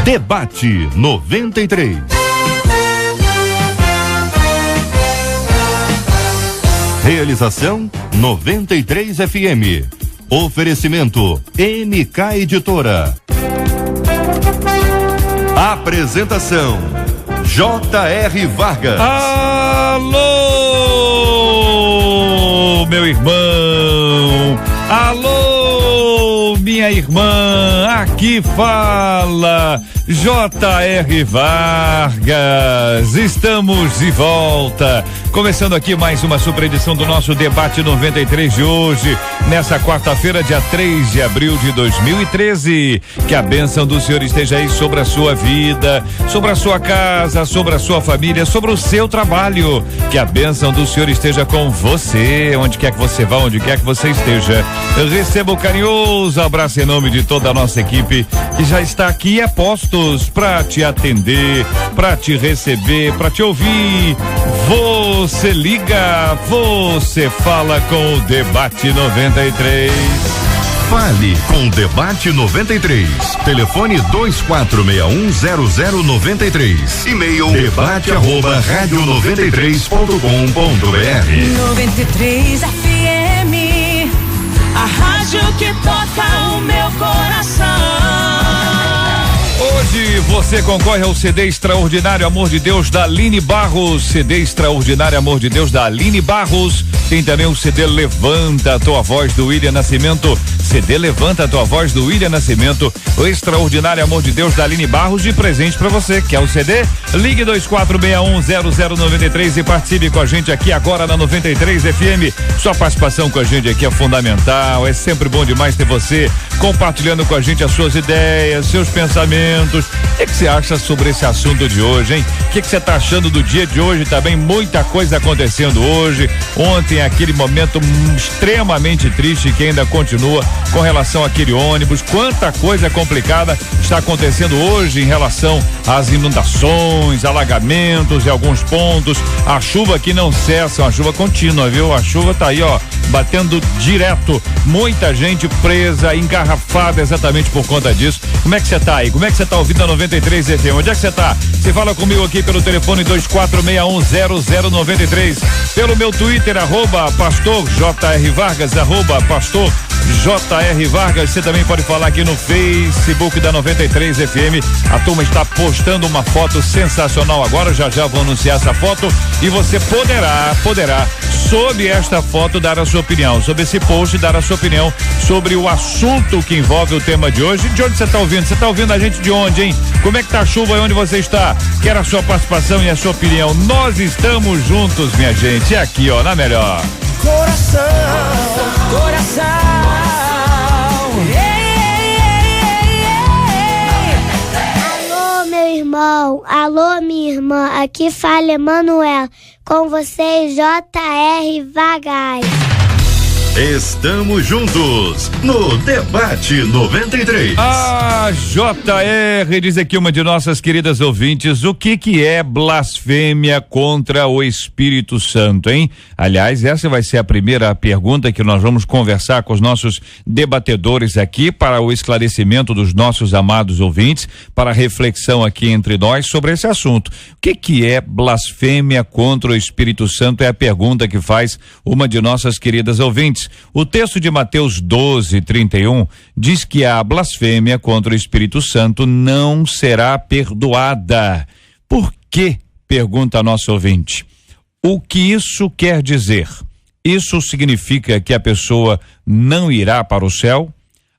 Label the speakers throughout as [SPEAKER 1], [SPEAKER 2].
[SPEAKER 1] Debate 93. Realização 93 FM. Oferecimento MK Editora. Apresentação J.R. Vargas.
[SPEAKER 2] Alô, meu irmão. Alô, minha irmã. Aqui fala J.R. Vargas. Estamos de volta. Começando aqui mais uma super edição do nosso Debate 93 de hoje, nessa quarta-feira, dia 3 de abril de 2013. Que a bênção do Senhor esteja aí sobre a sua vida, sobre a sua casa, sobre a sua família, sobre o seu trabalho. Que a bênção do Senhor esteja com você, onde quer que você vá, onde quer que você esteja. Eu recebo um carinhoso abraço em nome de toda a nossa equipe que já está aqui a postos para te atender, para te receber, para te ouvir. Você liga, você fala com o Debate 93.
[SPEAKER 1] Fale com o Debate 93. Telefone 24610093. E-mail debate@radio93.com.br.
[SPEAKER 3] 93 FM, a rádio que toca o meu coração.
[SPEAKER 2] Hoje você concorre ao CD Extraordinário Amor de Deus da Aline Barros. CD Extraordinário Amor de Deus da Aline Barros. Tem também o CD Levanta a Tua Voz do William Nascimento. CD Levanta a Tua Voz do William Nascimento. O Extraordinário Amor de Deus da Aline Barros de presente pra você. Quer o CD? Ligue 24610093 e participe com a gente aqui agora na 93 FM. Sua participação com a gente aqui é fundamental. É sempre bom demais ter você compartilhando com a gente as suas ideias, seus pensamentos. O que você acha sobre esse assunto de hoje, hein? O que você tá achando do dia de hoje? Também muita coisa acontecendo hoje. Ontem aquele momento extremamente triste que ainda continua com relação àquele ônibus. Quanta coisa complicada está acontecendo hoje em relação às inundações, alagamentos em alguns pontos. A chuva que não cessa, uma chuva contínua, viu? A chuva tá aí, ó, batendo direto. Muita gente presa, engarrafada exatamente por conta disso. Como é que você tá aí? Como é que você tá ouvindo a 93 FM? Onde é que você tá? Você fala comigo aqui pelo telefone 24610093, pelo meu Twitter, @pastor J.R. Vargas, @pastor J.R. Vargas. Você também pode falar aqui no Facebook da 93 FM. A turma está postando uma foto sensacional agora, já vou anunciar essa foto e você poderá, sob esta foto, dar a sua opinião, sobre esse post, dar a sua opinião sobre o assunto que envolve o tema de hoje. De onde você está ouvindo? Você está ouvindo a gente de onde, hein? Como é que tá a chuva aí onde você está? Quero a sua participação e a sua opinião. Nós estamos juntos, minha gente, aqui, ó, na melhor.
[SPEAKER 3] Coração.
[SPEAKER 4] Alô, meu irmão. Alô, minha irmã. Aqui fala Emanuel. Com vocês, J.R. Vargas.
[SPEAKER 1] Estamos juntos no Debate 93.
[SPEAKER 2] Ah, JR, diz aqui uma de nossas queridas ouvintes, o que é blasfêmia contra o Espírito Santo, hein? Aliás, essa vai ser a primeira pergunta que nós vamos conversar com os nossos debatedores aqui para o esclarecimento dos nossos amados ouvintes, para a reflexão aqui entre nós sobre esse assunto. O que é blasfêmia contra o Espírito Santo? É a pergunta que faz uma de nossas queridas ouvintes. O texto de Mateus 12:31 diz que a blasfêmia contra o Espírito Santo não será perdoada. Por quê? Pergunta a nossa ouvinte. O que isso quer dizer? Isso significa que a pessoa não irá para o céu?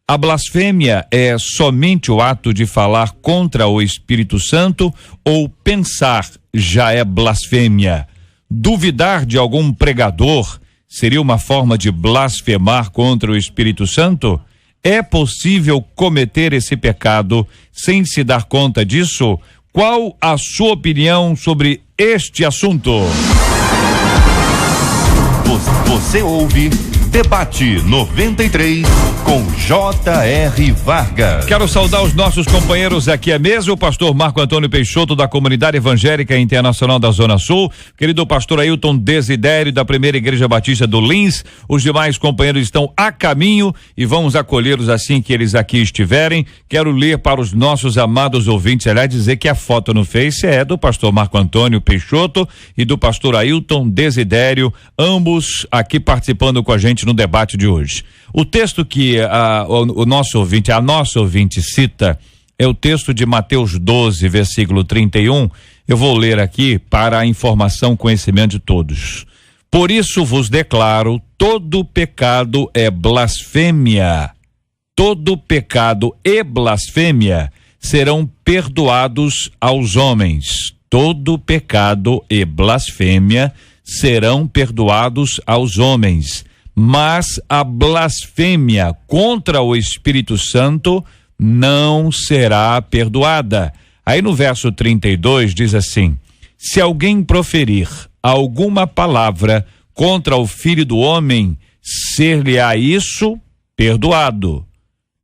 [SPEAKER 2] A blasfêmia é somente o ato de falar contra o Espírito Santo ou pensar já é blasfêmia? Duvidar de algum pregador seria uma forma de blasfemar contra o Espírito Santo? É possível cometer esse pecado sem se dar conta disso? Qual a sua opinião sobre este assunto?
[SPEAKER 1] Você ouve Debate 93 com J.R. Vargas.
[SPEAKER 2] Quero saudar os nossos companheiros aqui à mesa, o pastor Marco Antônio Peixoto, da Comunidade Evangélica Internacional da Zona Sul, querido pastor Ailton Desidério, da Primeira Igreja Batista do Lins. Os demais companheiros estão a caminho e vamos acolhê-los assim que eles aqui estiverem. Quero ler para os nossos amados ouvintes, aliás, dizer que a foto no Face é do pastor Marco Antônio Peixoto e do pastor Ailton Desidério, ambos aqui participando com a gente no debate de hoje. O texto que a nossa ouvinte cita é o texto de Mateus 12, versículo 31. Eu vou ler aqui para a informação, conhecimento de todos. Por isso vos declaro, todo pecado é blasfêmia. Todo pecado e blasfêmia serão perdoados aos homens. Todo pecado e blasfêmia serão perdoados aos homens. Mas a blasfêmia contra o Espírito Santo não será perdoada. Aí no verso 32 diz assim: se alguém proferir alguma palavra contra o Filho do Homem, ser-lhe-á isso perdoado.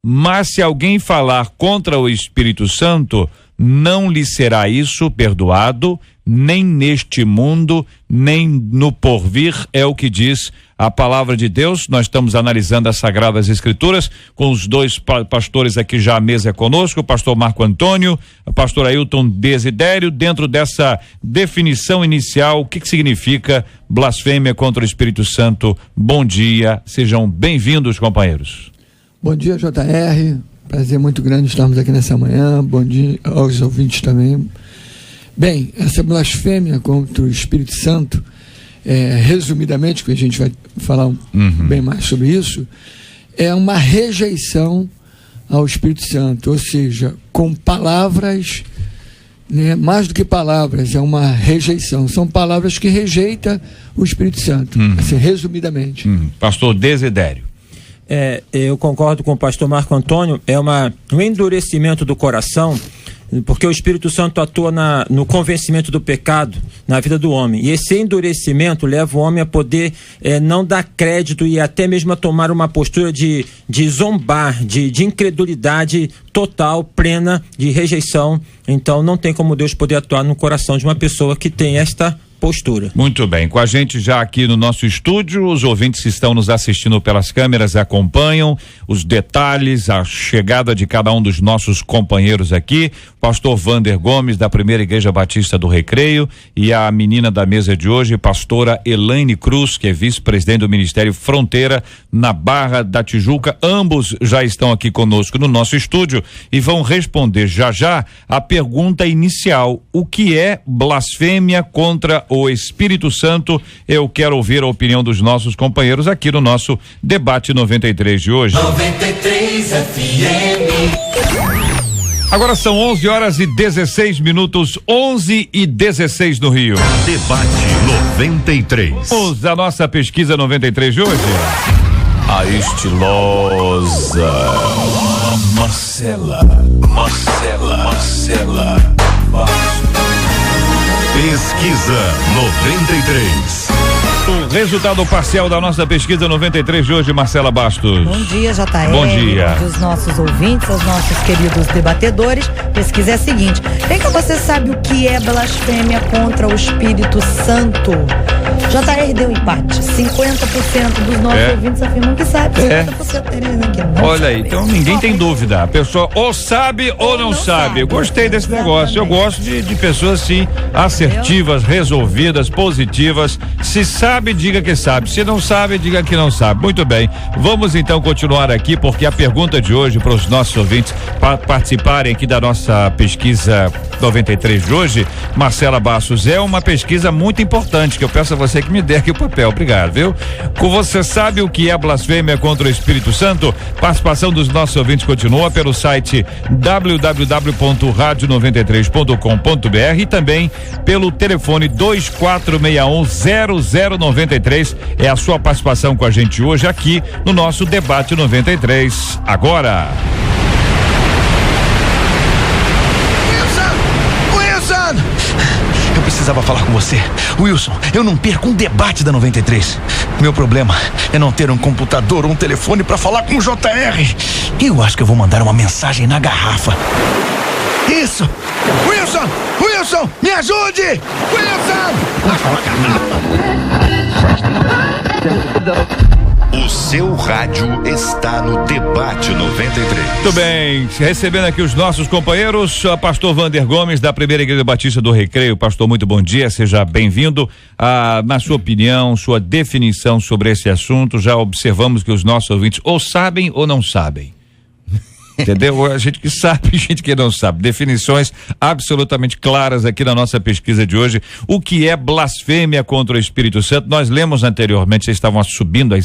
[SPEAKER 2] Mas se alguém falar contra o Espírito Santo, não lhe será isso perdoado, nem neste mundo, nem no porvir, é o que diz a palavra de Deus. Nós estamos analisando as Sagradas Escrituras com os dois pastores aqui já à mesa conosco, o pastor Marco Antônio, o pastor Ailton Desidério. Dentro dessa definição inicial, o que significa blasfêmia contra o Espírito Santo? Bom dia, sejam bem-vindos, companheiros.
[SPEAKER 5] Bom dia, J.R., prazer muito grande estarmos aqui nessa manhã. Bom dia aos ouvintes também. Bem, essa blasfêmia contra o Espírito Santo, resumidamente, que a gente vai falar bem mais sobre isso, é uma rejeição ao Espírito Santo, ou seja, com palavras, né, mais do que palavras, é uma rejeição. São palavras que rejeitam o Espírito Santo, assim, resumidamente.
[SPEAKER 2] Pastor Desidério.
[SPEAKER 6] Eu concordo com o pastor Marco Antônio, um endurecimento do coração, porque o Espírito Santo atua no convencimento do pecado na vida do homem, e esse endurecimento leva o homem a poder não dar crédito e até mesmo a tomar uma postura de zombar, de incredulidade total, plena, de rejeição. Então não tem como Deus poder atuar no coração de uma pessoa que tem esta postura.
[SPEAKER 2] Muito bem, com a gente já aqui no nosso estúdio, os ouvintes que estão nos assistindo pelas câmeras acompanham os detalhes, a chegada de cada um dos nossos companheiros aqui, pastor Vander Gomes, da Primeira Igreja Batista do Recreio, e a menina da mesa de hoje, pastora Elaine Cruz, que é vice-presidente do Ministério Fronteira na Barra da Tijuca. Ambos já estão aqui conosco no nosso estúdio e vão responder já a pergunta inicial: o que é blasfêmia contra o Espírito Santo? Eu quero ouvir a opinião dos nossos companheiros aqui no nosso debate 93 de hoje.
[SPEAKER 3] 93 FM.
[SPEAKER 2] Agora são 11h16, 11h16 no Rio.
[SPEAKER 1] Debate 93.
[SPEAKER 2] Vamos à nossa pesquisa 93 de hoje. A estilosa Marcela.
[SPEAKER 1] Pesquisa 93.
[SPEAKER 2] O resultado parcial da nossa pesquisa 93 de hoje, Marcela Bastos.
[SPEAKER 7] Bom dia, J.R.
[SPEAKER 2] Bom dia.
[SPEAKER 7] Dos nossos ouvintes, aos nossos queridos debatedores. Pesquisa é a seguinte: vem cá, você sabe o que é blasfêmia contra o Espírito Santo? J.R. deu empate. 50% dos nossos ouvintes afirmam que sabe. 50% deles aqui não.
[SPEAKER 2] Olha aí, então ninguém tem dúvida. A pessoa ou sabe ou não sabe. Eu gostei desse negócio. Eu gosto de pessoas assim, assertivas, resolvidas, positivas. Se sabe, diga que sabe. Se não sabe, diga que não sabe. Muito bem. Vamos então continuar aqui, porque a pergunta de hoje para os nossos ouvintes participarem aqui da nossa pesquisa 93 de hoje, Marcela Bastos, é uma pesquisa muito importante que eu peço a você que me dê aqui o papel. Obrigado, viu? Você sabe o que é blasfêmia contra o Espírito Santo? Participação dos nossos ouvintes continua pelo site www.radio93.com.br e também pelo telefone 24610093. É a sua participação com a gente hoje aqui no nosso debate 93. Agora.
[SPEAKER 8] Eu precisava falar com você. Wilson, eu não perco um debate da 93. Meu problema é não ter um computador ou um telefone para falar com o JR. Eu acho que eu vou mandar uma mensagem na garrafa. Isso! Wilson, me ajude! Wilson!
[SPEAKER 1] O seu rádio está no Debate 93.
[SPEAKER 2] Muito bem, recebendo aqui os nossos companheiros, o pastor Vander Gomes, da Primeira Igreja Batista do Recreio. Pastor, muito bom dia, seja bem-vindo. Na sua opinião, sua definição sobre esse assunto, já observamos que os nossos ouvintes ou sabem ou não sabem. Entendeu? A gente que sabe, a gente que não sabe. Definições absolutamente claras aqui na nossa pesquisa de hoje. O que é blasfêmia contra o Espírito Santo? Nós lemos anteriormente, vocês estavam subindo as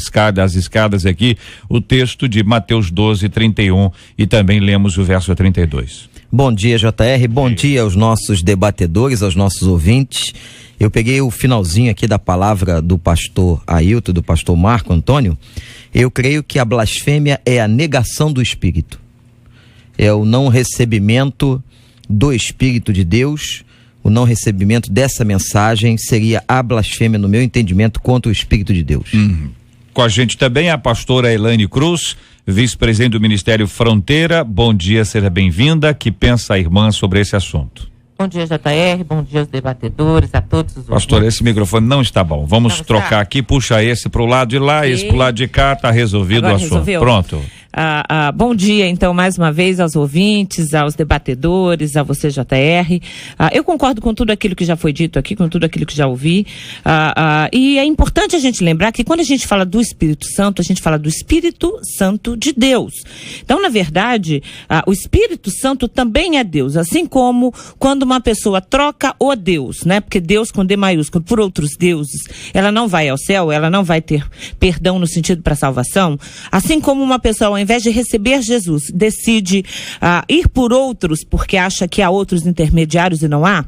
[SPEAKER 2] escadas aqui, o texto de Mateus 12:31 e também lemos o verso 32.
[SPEAKER 9] Bom dia, JR. Bom dia aos nossos debatedores, aos nossos ouvintes. Eu peguei o finalzinho aqui da palavra do pastor Ailton, do pastor Marco Antônio. Eu creio que a blasfêmia é a negação do Espírito. É o não recebimento do Espírito de Deus, o não recebimento dessa mensagem seria a blasfêmia, no meu entendimento, contra o Espírito de Deus.
[SPEAKER 2] Com a gente também a pastora Elaine Cruz, vice-presidente do Ministério Fronteira. Bom dia, seja bem-vinda. Que pensa a irmã sobre esse assunto?
[SPEAKER 10] Bom dia, JR, bom dia aos debatedores, a todos os
[SPEAKER 2] Pastor, esse microfone não está bom. Vamos trocar aqui, puxa esse pro lado de lá, esse pro lado de cá, tá resolvido o assunto.
[SPEAKER 10] Resolveu.
[SPEAKER 2] Pronto.
[SPEAKER 10] Bom dia, então, mais uma vez aos ouvintes, aos debatedores, a você, JR. Eu concordo com tudo aquilo que já foi dito aqui, com tudo aquilo que já ouvi. E é importante a gente lembrar que quando a gente fala do Espírito Santo, a gente fala do Espírito Santo de Deus. Então, na verdade, o Espírito Santo também é Deus, assim como quando uma pessoa troca o Deus, né? Porque Deus com D maiúsculo por outros deuses, ela não vai ao céu, ela não vai ter perdão no sentido para salvação. Assim como uma pessoa, ao invés de receber Jesus, decide ir por outros porque acha que há outros intermediários e não há,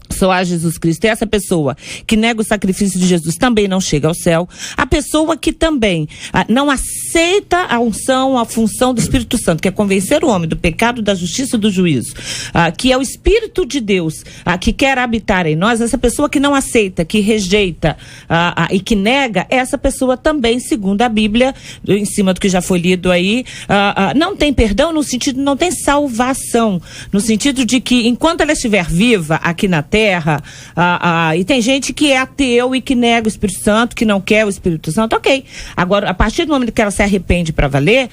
[SPEAKER 10] só há Jesus Cristo. E essa pessoa que nega o sacrifício de Jesus também não chega ao céu. A pessoa que também não aceita a unção, a função do Espírito Santo, que é convencer o homem do pecado, da justiça e do juízo, que é o Espírito de Deus que quer habitar em nós, essa pessoa que não aceita, que rejeita e que nega, essa pessoa também, segundo a Bíblia, em cima do que já foi lido aí, não tem perdão no sentido, não tem salvação, no sentido de que enquanto ela estiver viva aqui na terra, e tem gente que é ateu e que nega o Espírito Santo, que não quer o Espírito Santo, ok. Agora, a partir do momento que ela se arrepende para valer,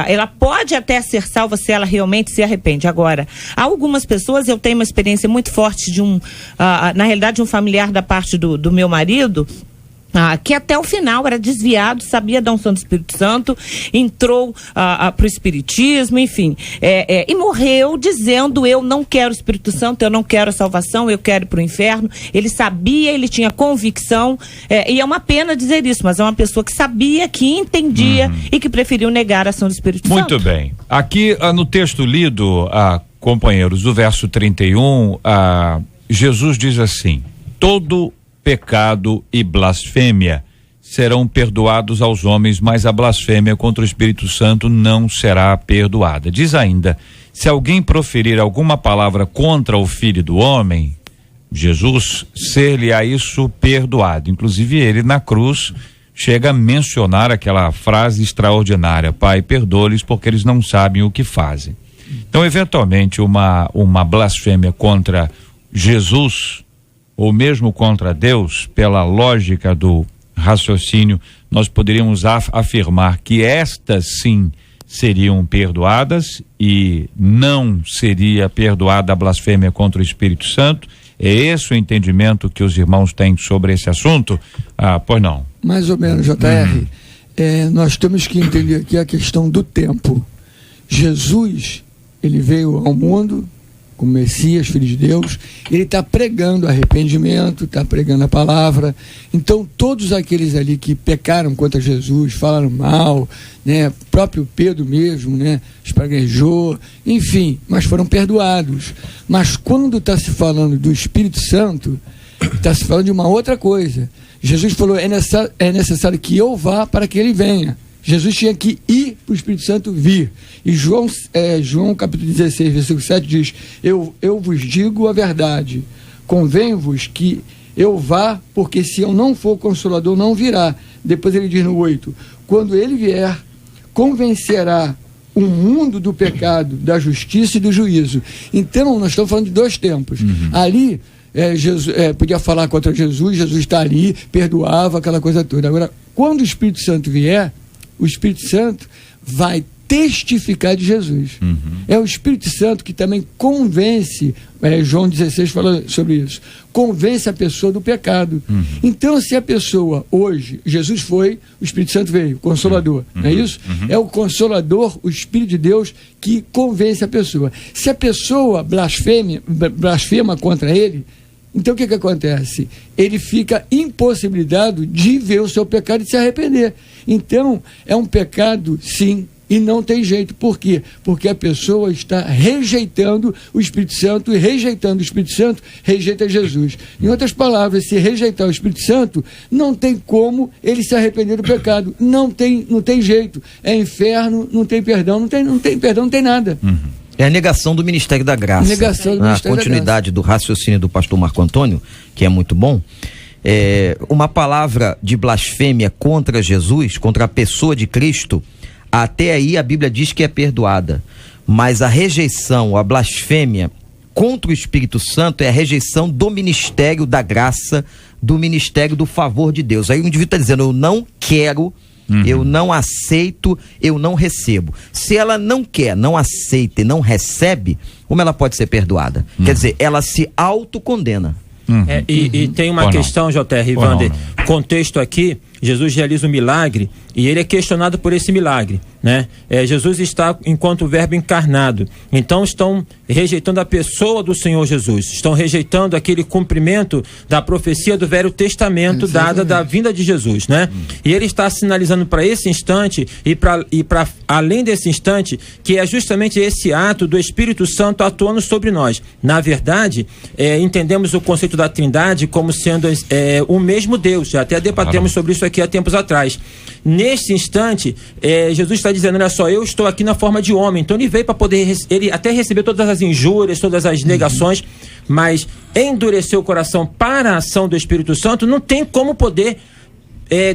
[SPEAKER 10] ela pode até ser salva se ela realmente se arrepende. Agora, há algumas pessoas, eu tenho uma experiência muito forte de na realidade, de um familiar da parte do meu marido, que até o final era desviado, sabia da unção do Espírito Santo, entrou pro Espiritismo, enfim, e morreu dizendo: eu não quero o Espírito Santo, eu não quero a salvação, eu quero ir pro inferno. Ele sabia, ele tinha convicção, e é uma pena dizer isso, mas é uma pessoa que sabia, que entendia e que preferiu negar a ação do Espírito Santo.
[SPEAKER 2] Muito bem. Aqui no texto lido, companheiros, do verso 31, Jesus diz assim: todo pecado e blasfêmia serão perdoados aos homens, mas a blasfêmia contra o Espírito Santo não será perdoada. Diz ainda: se alguém proferir alguma palavra contra o Filho do Homem, Jesus, ser-lhe-á isso perdoado. Inclusive ele na cruz chega a mencionar aquela frase extraordinária: Pai, perdoa-lhes porque eles não sabem o que fazem. Então, eventualmente, uma blasfêmia contra Jesus, ou mesmo contra Deus, pela lógica do raciocínio, nós poderíamos afirmar que estas sim seriam perdoadas e não seria perdoada a blasfêmia contra o Espírito Santo. É esse o entendimento que os irmãos têm sobre esse assunto? Pois não.
[SPEAKER 5] Mais ou menos, JR. Nós temos que entender aqui a questão do tempo. Jesus, ele veio ao mundo como Messias, Filho de Deus, ele está pregando arrependimento, está pregando a palavra. Então, todos aqueles ali que pecaram contra Jesus, falaram mal, né? Próprio Pedro mesmo, né? Espraguejou, enfim, mas foram perdoados. Mas quando está se falando do Espírito Santo, está se falando de uma outra coisa. Jesus falou: é necessário que eu vá para que ele venha. Jesus tinha que ir para o Espírito Santo vir. E João capítulo 16, versículo 7 diz: eu vos digo a verdade, convenho-vos que eu vá, porque se eu não for, o Consolador não virá, Depois ele diz no 8, quando ele vier, convencerá o mundo do pecado, da justiça e do juízo. Então, nós estamos falando de 2 tempos. Ali, Jesus, podia falar contra Jesus está ali, perdoava, aquela coisa toda. Agora, quando o Espírito Santo vier, o Espírito Santo vai testificar de Jesus. É o Espírito Santo que também convence, João 16 fala sobre isso, convence a pessoa do pecado. Então, se a pessoa hoje, Jesus foi, o Espírito Santo veio, Consolador, não é isso? É o Consolador, o Espírito de Deus, que convence a pessoa. Se a pessoa blasfema contra ele, então o que acontece? Ele fica impossibilitado de ver o seu pecado e se arrepender. Então, é um pecado, sim, e não tem jeito. Por quê? Porque a pessoa está rejeitando o Espírito Santo, e rejeitando o Espírito Santo, rejeita Jesus. Em outras palavras, se rejeitar o Espírito Santo, não tem como ele se arrepender do pecado. Não tem jeito. É inferno, não tem perdão, não tem perdão, não tem nada.
[SPEAKER 9] É a negação do ministério da graça.
[SPEAKER 5] Negação do ministério
[SPEAKER 9] continuidade do raciocínio do pastor Marco Antônio, que é muito bom. Uma palavra de blasfêmia contra Jesus, contra a pessoa de Cristo, até aí a Bíblia diz que é perdoada. Mas a rejeição, a blasfêmia contra o Espírito Santo é a rejeição do ministério da graça, do ministério do favor de Deus. Aí o indivíduo está dizendo, eu não quero, eu não aceito, eu não recebo. Se ela não quer, não aceita e não recebe, como ela pode ser perdoada? Quer dizer, ela se autocondena.
[SPEAKER 6] E tem uma questão, J.R. Wander, contexto aqui, Jesus realiza um milagre e ele é questionado por esse milagre, né? Jesus está enquanto o verbo encarnado, então estão rejeitando a pessoa do Senhor Jesus, estão rejeitando aquele cumprimento da profecia do Velho Testamento dada da vinda de Jesus, né? E ele está sinalizando para esse instante e para além desse instante, que é justamente esse ato do Espírito Santo atuando sobre nós. Na verdade, entendemos o conceito da Trindade como sendo o mesmo Deus, já até debatemos sobre isso aqui há tempos atrás. Nesse instante, Jesus está dizendo, olha só, eu estou aqui na forma de homem, então ele veio para poder, ele até receber todas as injúrias, todas as negações, mas endurecer o coração para a ação do Espírito Santo, não tem como poder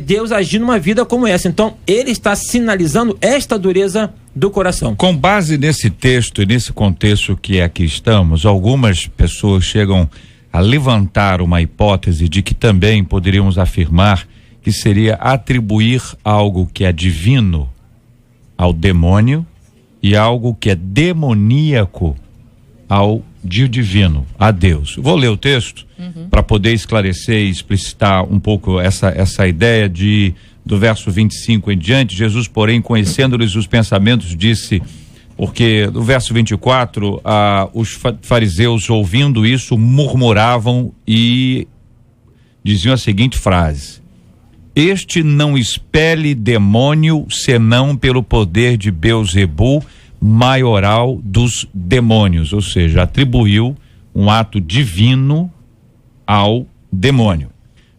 [SPEAKER 6] Deus agir numa vida como essa. Então ele está sinalizando esta dureza do coração.
[SPEAKER 2] Com base nesse texto e nesse contexto que aqui estamos, algumas pessoas chegam a levantar uma hipótese de que também poderíamos afirmar que seria atribuir algo que é divino ao demônio e algo que é demoníaco ao divino, a Deus. Vou ler o texto para poder esclarecer e explicitar um pouco essa ideia do verso 25 em diante. Jesus, porém, conhecendo-lhes os pensamentos, disse, porque no verso 24, os fariseus, ouvindo isso, murmuravam e diziam a seguinte frase: este não expele demônio senão pelo poder de Beelzebul, maioral dos demônios. Ou seja, atribuiu um ato divino ao demônio.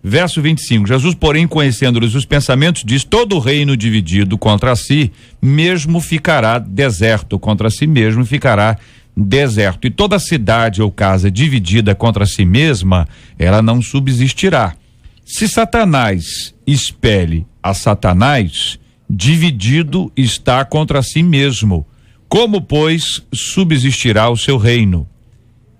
[SPEAKER 2] Verso 25, Jesus, porém, conhecendo-lhes os pensamentos, diz, todo reino dividido contra si mesmo ficará deserto, contra si mesmo ficará deserto. E toda cidade ou casa dividida contra si mesma, ela não subsistirá. Se Satanás expele a Satanás, dividido está contra si mesmo. Como, pois, subsistirá o seu reino?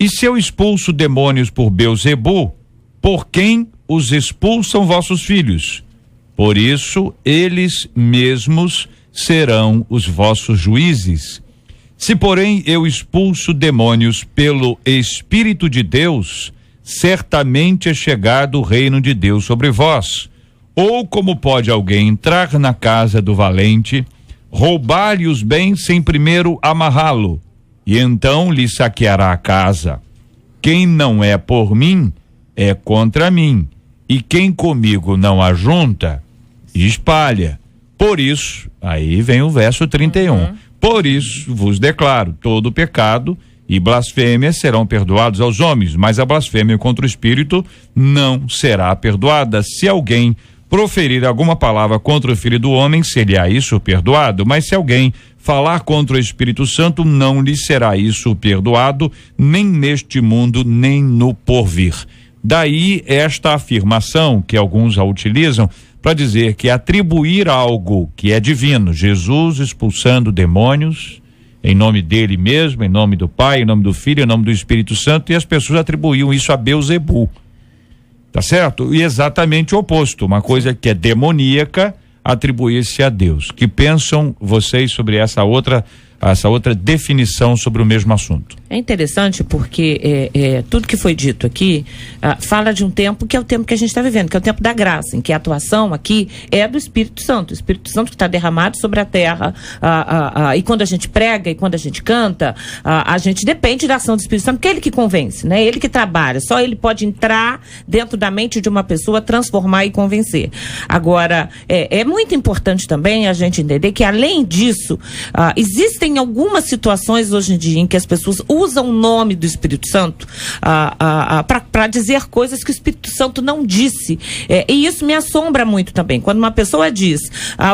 [SPEAKER 2] E se eu expulso demônios por Beelzebul, por quem os expulsam vossos filhos? Por isso, eles mesmos serão os vossos juízes. Se, porém, eu expulso demônios pelo Espírito de Deus, certamente é chegado o reino de Deus sobre vós. Ou como pode alguém entrar na casa do valente, roubar-lhe os bens sem primeiro amarrá-lo, e então lhe saqueará a casa? Quem não é por mim, é contra mim, e quem comigo não ajunta, espalha. Por isso, aí vem o verso 31, por isso vos declaro, todo pecado e blasfêmia serão perdoados aos homens, mas a blasfêmia contra o Espírito não será perdoada. Se alguém proferir alguma palavra contra o Filho do Homem, será isso perdoado, mas se alguém falar contra o Espírito Santo, não lhe será isso perdoado, nem neste mundo, nem no porvir. Daí esta afirmação que alguns a utilizam para dizer que atribuir algo que é divino, Jesus expulsando demônios, em nome dele mesmo, em nome do Pai, em nome do Filho, em nome do Espírito Santo, e as pessoas atribuíam isso a Beelzebu. Tá certo? E exatamente o oposto, uma coisa que é demoníaca, atribuir-se a Deus. Que pensam vocês sobre essa outra definição sobre o mesmo assunto?
[SPEAKER 10] É interessante porque tudo que foi dito aqui fala de um tempo que é o tempo que a gente está vivendo, que é o tempo da graça, em que a atuação aqui é do Espírito Santo. O Espírito Santo que está derramado sobre a terra, e quando a gente prega e quando a gente canta, a gente depende da ação do Espírito Santo, porque é ele que convence, né? Ele que trabalha, só ele pode entrar dentro da mente de uma pessoa, transformar e convencer. Agora, é muito importante também a gente entender que, além disso, existem algumas situações hoje em dia em que as pessoas usam o nome do Espírito Santo para dizer coisas que o Espírito Santo não disse. E isso me assombra muito também. Quando uma pessoa diz,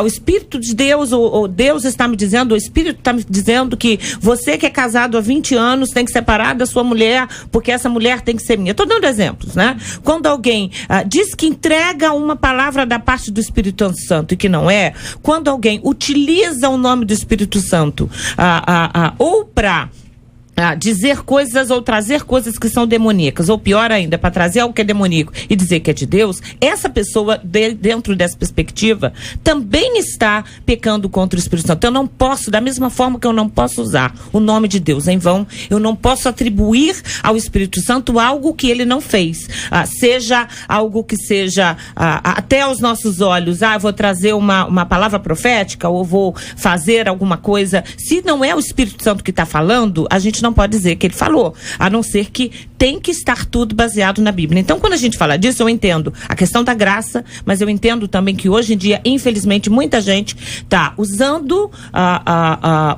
[SPEAKER 10] o Espírito de Deus, ou Deus está me dizendo, o Espírito está me dizendo que você que é casado há 20 anos tem que separar da sua mulher, porque essa mulher tem que ser minha. Estou dando exemplos, né? Quando alguém diz que entrega uma palavra da parte do Espírito Santo e que não é, quando alguém utiliza o nome do Espírito Santo ou para dizer coisas ou trazer coisas que são demoníacas, ou pior ainda, para trazer algo que é demoníaco e dizer que é de Deus, essa pessoa, dentro dessa perspectiva, também está pecando contra o Espírito Santo. Eu não posso, da mesma forma que eu não posso usar o nome de Deus em vão, eu não posso atribuir ao Espírito Santo algo que ele não fez, seja algo que seja até aos nossos olhos, eu vou trazer uma palavra profética, ou vou fazer alguma coisa. Se não é o Espírito Santo que está falando, a gente não pode dizer que ele falou, a não ser que tem que estar tudo baseado na Bíblia. Então, quando a gente fala disso, eu entendo a questão da graça, mas eu entendo também que hoje em dia, infelizmente, muita gente está usando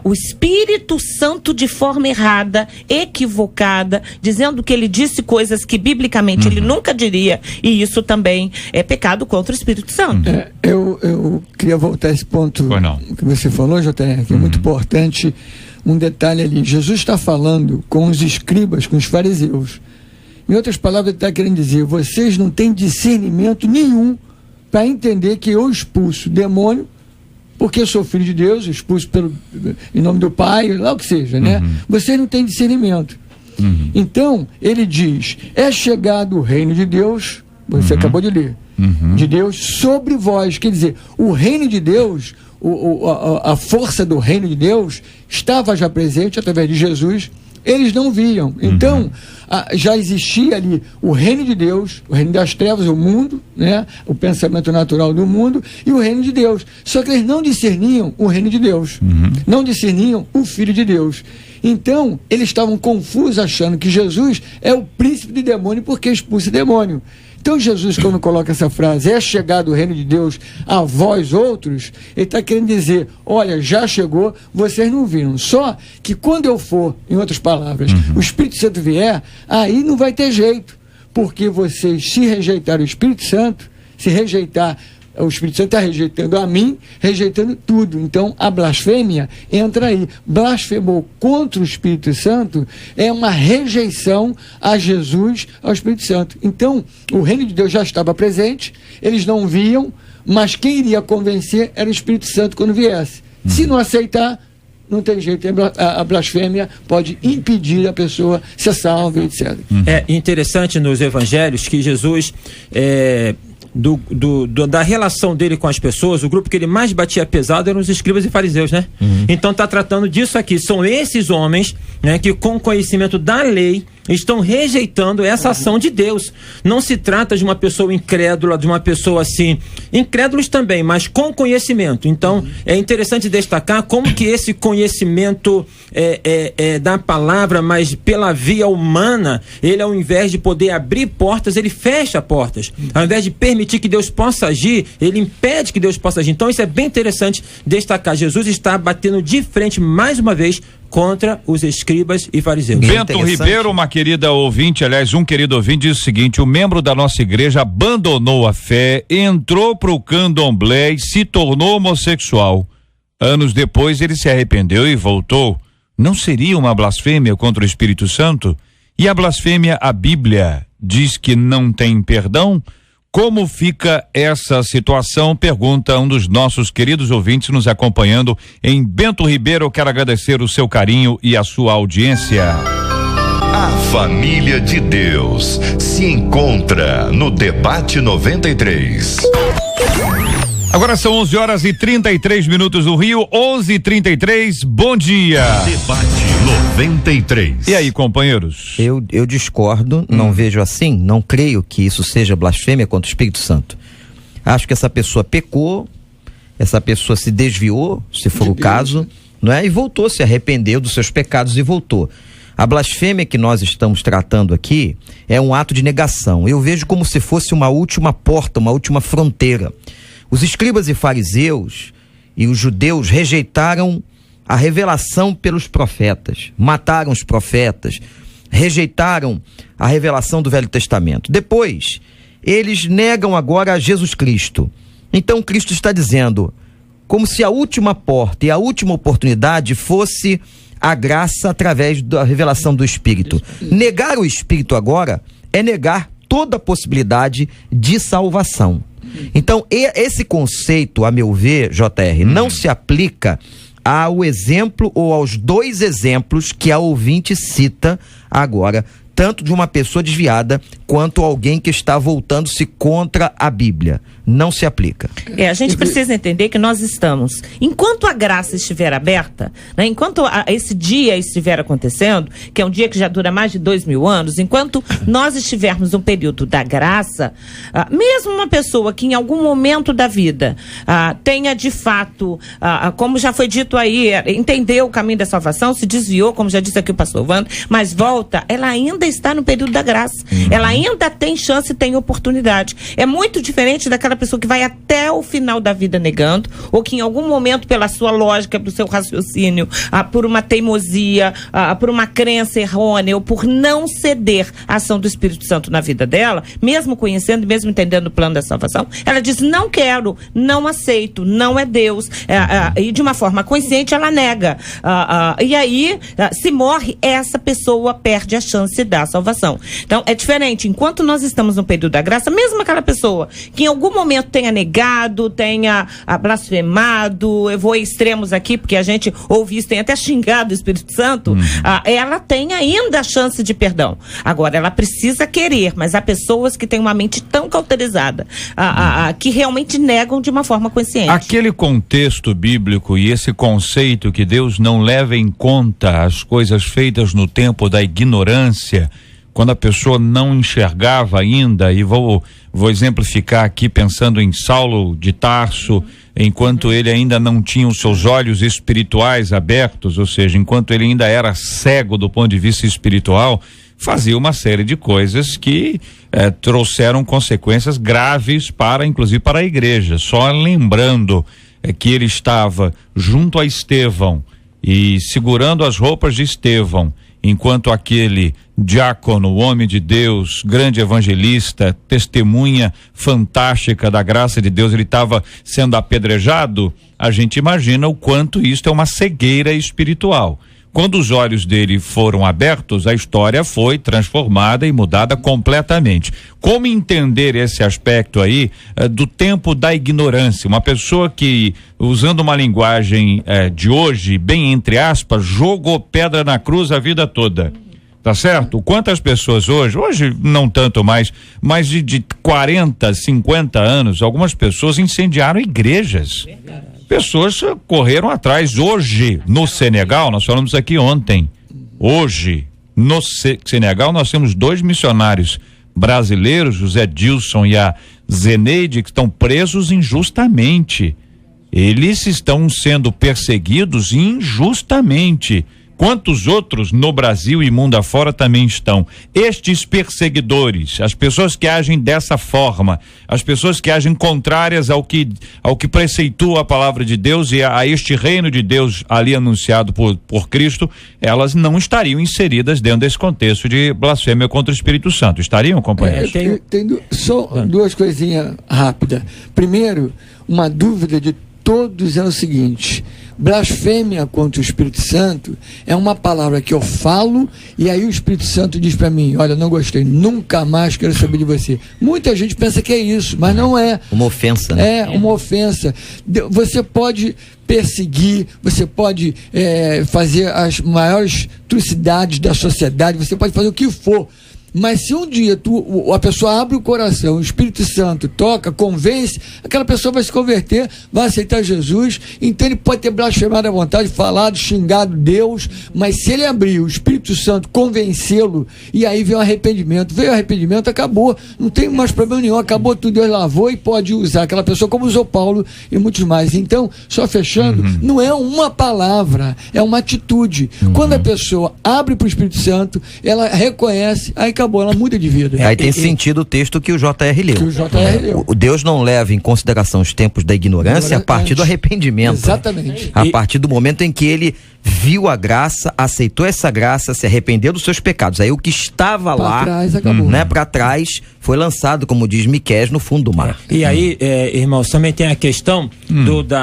[SPEAKER 10] o Espírito Santo de forma errada, equivocada, dizendo que ele disse coisas que biblicamente ele nunca diria, e isso também é pecado contra o Espírito Santo.
[SPEAKER 5] Eu queria voltar a esse ponto que você falou, JR, que é muito importante. Um detalhe ali, Jesus está falando com os escribas, com os fariseus. Em outras palavras, ele está querendo dizer, vocês não têm discernimento nenhum para entender que eu expulso demônio, porque eu sou filho de Deus, expulso em nome do Pai, lá o que seja, né? Vocês não têm discernimento. Então, ele diz, é chegado o reino de Deus, você acabou de ler, de Deus sobre vós, quer dizer, o reino de Deus, a força do reino de Deus estava já presente através de Jesus, eles não viam. Então, já existia ali o reino de Deus, o reino das trevas, o mundo, né? O pensamento natural do mundo, e o reino de Deus. Só que eles não discerniam o reino de Deus, não discerniam o Filho de Deus. Então, eles estavam confusos, achando que Jesus é o príncipe de demônio porque expulsa demônio. Então Jesus, quando coloca essa frase, é chegado o reino de Deus a vós outros, ele está querendo dizer, olha, já chegou, vocês não viram. Só que quando eu for, em outras palavras, o Espírito Santo vier, aí não vai ter jeito, porque vocês, se rejeitarem o Espírito Santo, se rejeitar, o Espírito Santo está rejeitando a mim, rejeitando tudo. Então, a blasfêmia entra aí. Blasfemou contra o Espírito Santo é uma rejeição a Jesus, ao Espírito Santo. Então, o reino de Deus já estava presente, eles não viam, mas quem iria convencer era o Espírito Santo quando viesse. Se não aceitar, não tem jeito, a blasfêmia pode impedir a pessoa ser salva, etc.
[SPEAKER 6] É interessante nos evangelhos que Jesus... da relação dele com as pessoas, o grupo que ele mais batia pesado eram os escribas e fariseus, né? Então está tratando disso aqui, são esses homens, né, que com conhecimento da lei estão rejeitando essa ação de Deus. Não se trata de uma pessoa incrédula, de uma pessoa assim, incrédulos também, mas com conhecimento. Então é interessante destacar como que esse conhecimento da palavra, mas pela via humana, ele ao invés de poder abrir portas, ele fecha portas. Ao invés de permitir que Deus possa agir, ele impede que Deus possa agir. Então isso é bem interessante destacar. Jesus está batendo de frente mais uma vez contra os escribas e fariseus.
[SPEAKER 2] Bento Ribeiro, uma querida ouvinte, aliás, um querido ouvinte, diz o seguinte: o membro da nossa igreja abandonou a fé, entrou pro candomblé e se tornou homossexual. Anos depois ele se arrependeu e voltou. Não seria uma blasfêmia contra o Espírito Santo? E a blasfêmia à Bíblia diz que não tem perdão? Como fica essa situação? Pergunta um dos nossos queridos ouvintes nos acompanhando em Bento Ribeiro. Eu quero agradecer o seu carinho e a sua audiência.
[SPEAKER 1] A família de Deus se encontra no Debate 93.
[SPEAKER 2] Agora são 11h33 no Rio, 11h33. Bom dia.
[SPEAKER 1] Debate 93.
[SPEAKER 2] E aí, companheiros?
[SPEAKER 9] Eu discordo, não vejo assim, não creio que isso seja blasfêmia contra o Espírito Santo. Acho que essa pessoa pecou, essa pessoa se desviou, se for o caso, não é? E voltou, se arrependeu dos seus pecados e voltou. A blasfêmia que nós estamos tratando aqui é um ato de negação. Eu vejo como se fosse uma última porta, uma última fronteira. Os escribas e fariseus e os judeus rejeitaram a revelação pelos profetas, mataram os profetas, rejeitaram a revelação do Velho Testamento. Depois, eles negam agora a Jesus Cristo. Então Cristo está dizendo, como se a última porta e a última oportunidade fosse a graça através da revelação do Espírito. Negar o Espírito agora é negar toda a possibilidade de salvação. Então, esse conceito, a meu ver, JR, não se aplica ao exemplo ou aos dois exemplos que a ouvinte cita agora, tanto de uma pessoa desviada quanto alguém que está voltando-se contra a Bíblia. Não se aplica.
[SPEAKER 10] A gente precisa entender que nós estamos, enquanto a graça estiver aberta, né, enquanto esse dia estiver acontecendo, que é um dia que já dura mais de 2000 anos, enquanto nós estivermos no período da graça, mesmo uma pessoa que em algum momento da vida tenha de fato, como já foi dito aí, entendeu o caminho da salvação, se desviou, como já disse aqui o pastor Wando, mas volta, ela ainda está no período da graça. Ela ainda tem chance e tem oportunidade. É muito diferente daquela pessoa que vai até o final da vida negando, ou que em algum momento, pela sua lógica, pelo seu raciocínio, por uma teimosia, por uma crença errônea, ou por não ceder à ação do Espírito Santo na vida dela, mesmo conhecendo e mesmo entendendo o plano da salvação, ela diz, não quero, não aceito, não é Deus, e de uma forma consciente ela nega. E aí, se morre, essa pessoa perde a chance da salvação. Então, é diferente. Enquanto nós estamos no período da graça, mesmo aquela pessoa que em algum momento tenha negado, tenha blasfemado, eu vou a extremos aqui, porque a gente ouve isso, tem até xingado o Espírito Santo, ela tem ainda a chance de perdão. Agora, ela precisa querer, mas há pessoas que têm uma mente tão cauterizada, que realmente negam de uma forma consciente.
[SPEAKER 2] Aquele contexto bíblico e esse conceito que Deus não leva em conta as coisas feitas no tempo da ignorância, quando a pessoa não enxergava ainda, e vou exemplificar aqui pensando em Saulo de Tarso, enquanto ele ainda não tinha os seus olhos espirituais abertos, ou seja, enquanto ele ainda era cego do ponto de vista espiritual, fazia uma série de coisas que trouxeram consequências graves inclusive para a igreja. Só lembrando que ele estava junto a Estevão e segurando as roupas de Estevão, enquanto aquele diácono, homem de Deus, grande evangelista, testemunha fantástica da graça de Deus, ele estava sendo apedrejado, a gente imagina o quanto isso é uma cegueira espiritual. Quando os olhos dele foram abertos, a história foi transformada e mudada completamente. Como entender esse aspecto aí do tempo da ignorância? Uma pessoa que, usando uma linguagem de hoje, bem entre aspas, jogou pedra na cruz a vida toda. Tá certo? Quantas pessoas hoje não tanto mais, mas de 40, 50 anos, algumas pessoas incendiaram igrejas. Pessoas correram atrás. Hoje, no Senegal, nós falamos aqui ontem, hoje, no Senegal, nós temos 2 missionários brasileiros, José Dilson e a Zeneide, que estão presos injustamente. Eles estão sendo perseguidos injustamente. Quantos outros no Brasil e mundo afora também estão? Estes perseguidores, as pessoas que agem dessa forma, as pessoas que agem contrárias ao que preceitua a palavra de Deus e a este reino de Deus ali anunciado por Cristo, elas não estariam inseridas dentro desse contexto de blasfêmia contra o Espírito Santo. Estariam, companheiros?
[SPEAKER 5] Tem só 2 coisinhas rápidas. Primeiro, uma dúvida de todos é o seguinte: blasfêmia contra o Espírito Santo é uma palavra que eu falo e aí o Espírito Santo diz para mim: olha, não gostei, nunca mais quero saber de você. Muita gente pensa que é isso, mas não é.
[SPEAKER 9] Uma ofensa, né?
[SPEAKER 5] É uma ofensa. Você pode perseguir, você pode fazer as maiores atrocidades da sociedade, você pode fazer o que for. Mas se um dia a pessoa abre o coração, o Espírito Santo toca, convence, aquela pessoa vai se converter, vai aceitar Jesus. Então ele pode ter blasfemado à vontade, falado, xingado Deus, mas se ele abrir o Espírito Santo, convencê-lo, e aí veio o arrependimento, acabou, não tem mais problema nenhum, acabou tudo, Deus lavou e pode usar aquela pessoa como usou Paulo e muitos mais. Então, só fechando, não é uma palavra, é uma atitude. Quando a pessoa abre para o Espírito Santo, ela reconhece, aí acabou, ela muda de vida.
[SPEAKER 9] Aí tem sentido o texto que o JR leu. O Deus não leva em consideração os tempos da ignorância a partir do arrependimento.
[SPEAKER 5] Exatamente.
[SPEAKER 9] A partir do momento em que ele viu a graça, aceitou essa graça, se arrependeu dos seus pecados. Aí o que estava lá, para trás, foi lançado, como diz Miqueias, no fundo do mar.
[SPEAKER 6] E aí, irmãos, também tem a questão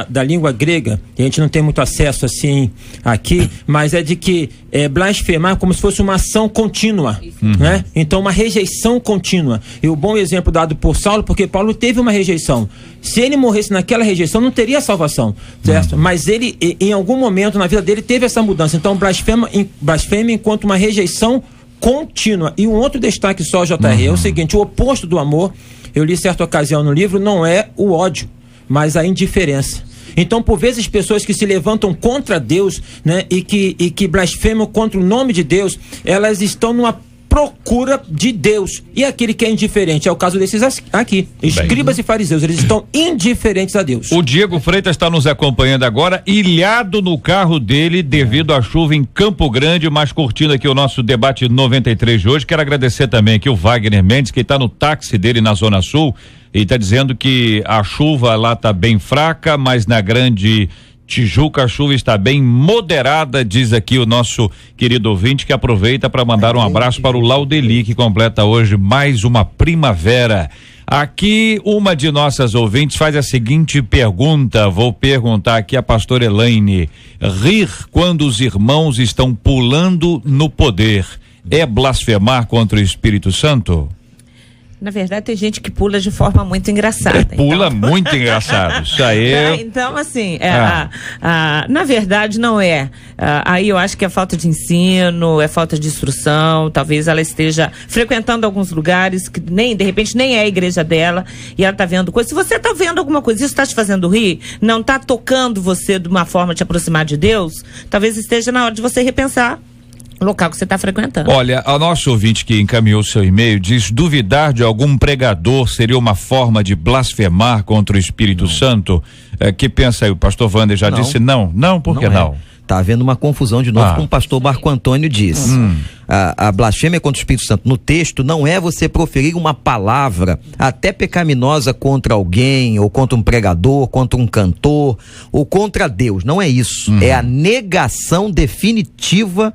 [SPEAKER 6] da língua grega, que a gente não tem muito acesso assim aqui, mas é de que blasfemar como se fosse uma ação contínua, né? Então, uma rejeição contínua. E o bom exemplo dado por Saulo, porque Paulo teve uma rejeição. Se ele morresse naquela rejeição, não teria salvação, certo? Mas ele, em algum momento na vida dele, teve essa mudança. Então, blasfêmia enquanto uma rejeição contínua. E um outro destaque só, JR, é o seguinte: o oposto do amor, eu li certa ocasião no livro, não é o ódio, mas a indiferença. Então, por vezes, pessoas que se levantam contra Deus, né, e que blasfemam contra o nome de Deus, elas estão numa procura de Deus. E aquele que é indiferente, é o caso desses aqui, escribas e fariseus, eles estão indiferentes a Deus.
[SPEAKER 2] O Diego Freitas está nos acompanhando agora, ilhado no carro dele devido à chuva em Campo Grande, mas curtindo aqui o nosso debate 93 de hoje. Quero agradecer também aqui o Wagner Mendes, que está no táxi dele na Zona Sul, e está dizendo que a chuva lá está bem fraca, mas na Grande Tijuca a chuva está bem moderada, diz aqui o nosso querido ouvinte, que aproveita para mandar um abraço para o Laudeli, que completa hoje mais uma primavera. Aqui uma de nossas ouvintes faz a seguinte pergunta, vou perguntar aqui à pastora Elaine: rir quando os irmãos estão pulando no poder é blasfemar contra o Espírito Santo?
[SPEAKER 10] Na verdade, tem gente que pula de forma muito engraçada.
[SPEAKER 2] Pula muito engraçado. Isso aí.
[SPEAKER 10] Então, assim, na verdade, não é. Aí eu acho que é falta de ensino, é falta de instrução. Talvez ela esteja frequentando alguns lugares que de repente nem é a igreja dela e ela está vendo coisas. Se você está vendo alguma coisa, isso está te fazendo rir, não está tocando você de uma forma de te aproximar de Deus, talvez esteja na hora de você repensar o local que você está frequentando.
[SPEAKER 2] Olha, a nossa ouvinte que encaminhou seu e-mail diz: duvidar de algum pregador seria uma forma de blasfemar contra o Espírito Santo? Que pensa aí? O pastor Wander já disse não. Por que não?
[SPEAKER 9] Está havendo uma confusão de novo, como o pastor Marco Antônio disse. A blasfêmia contra o Espírito Santo no texto não é você proferir uma palavra até pecaminosa contra alguém, ou contra um pregador, contra um cantor, ou contra Deus. Não é isso. É a negação definitiva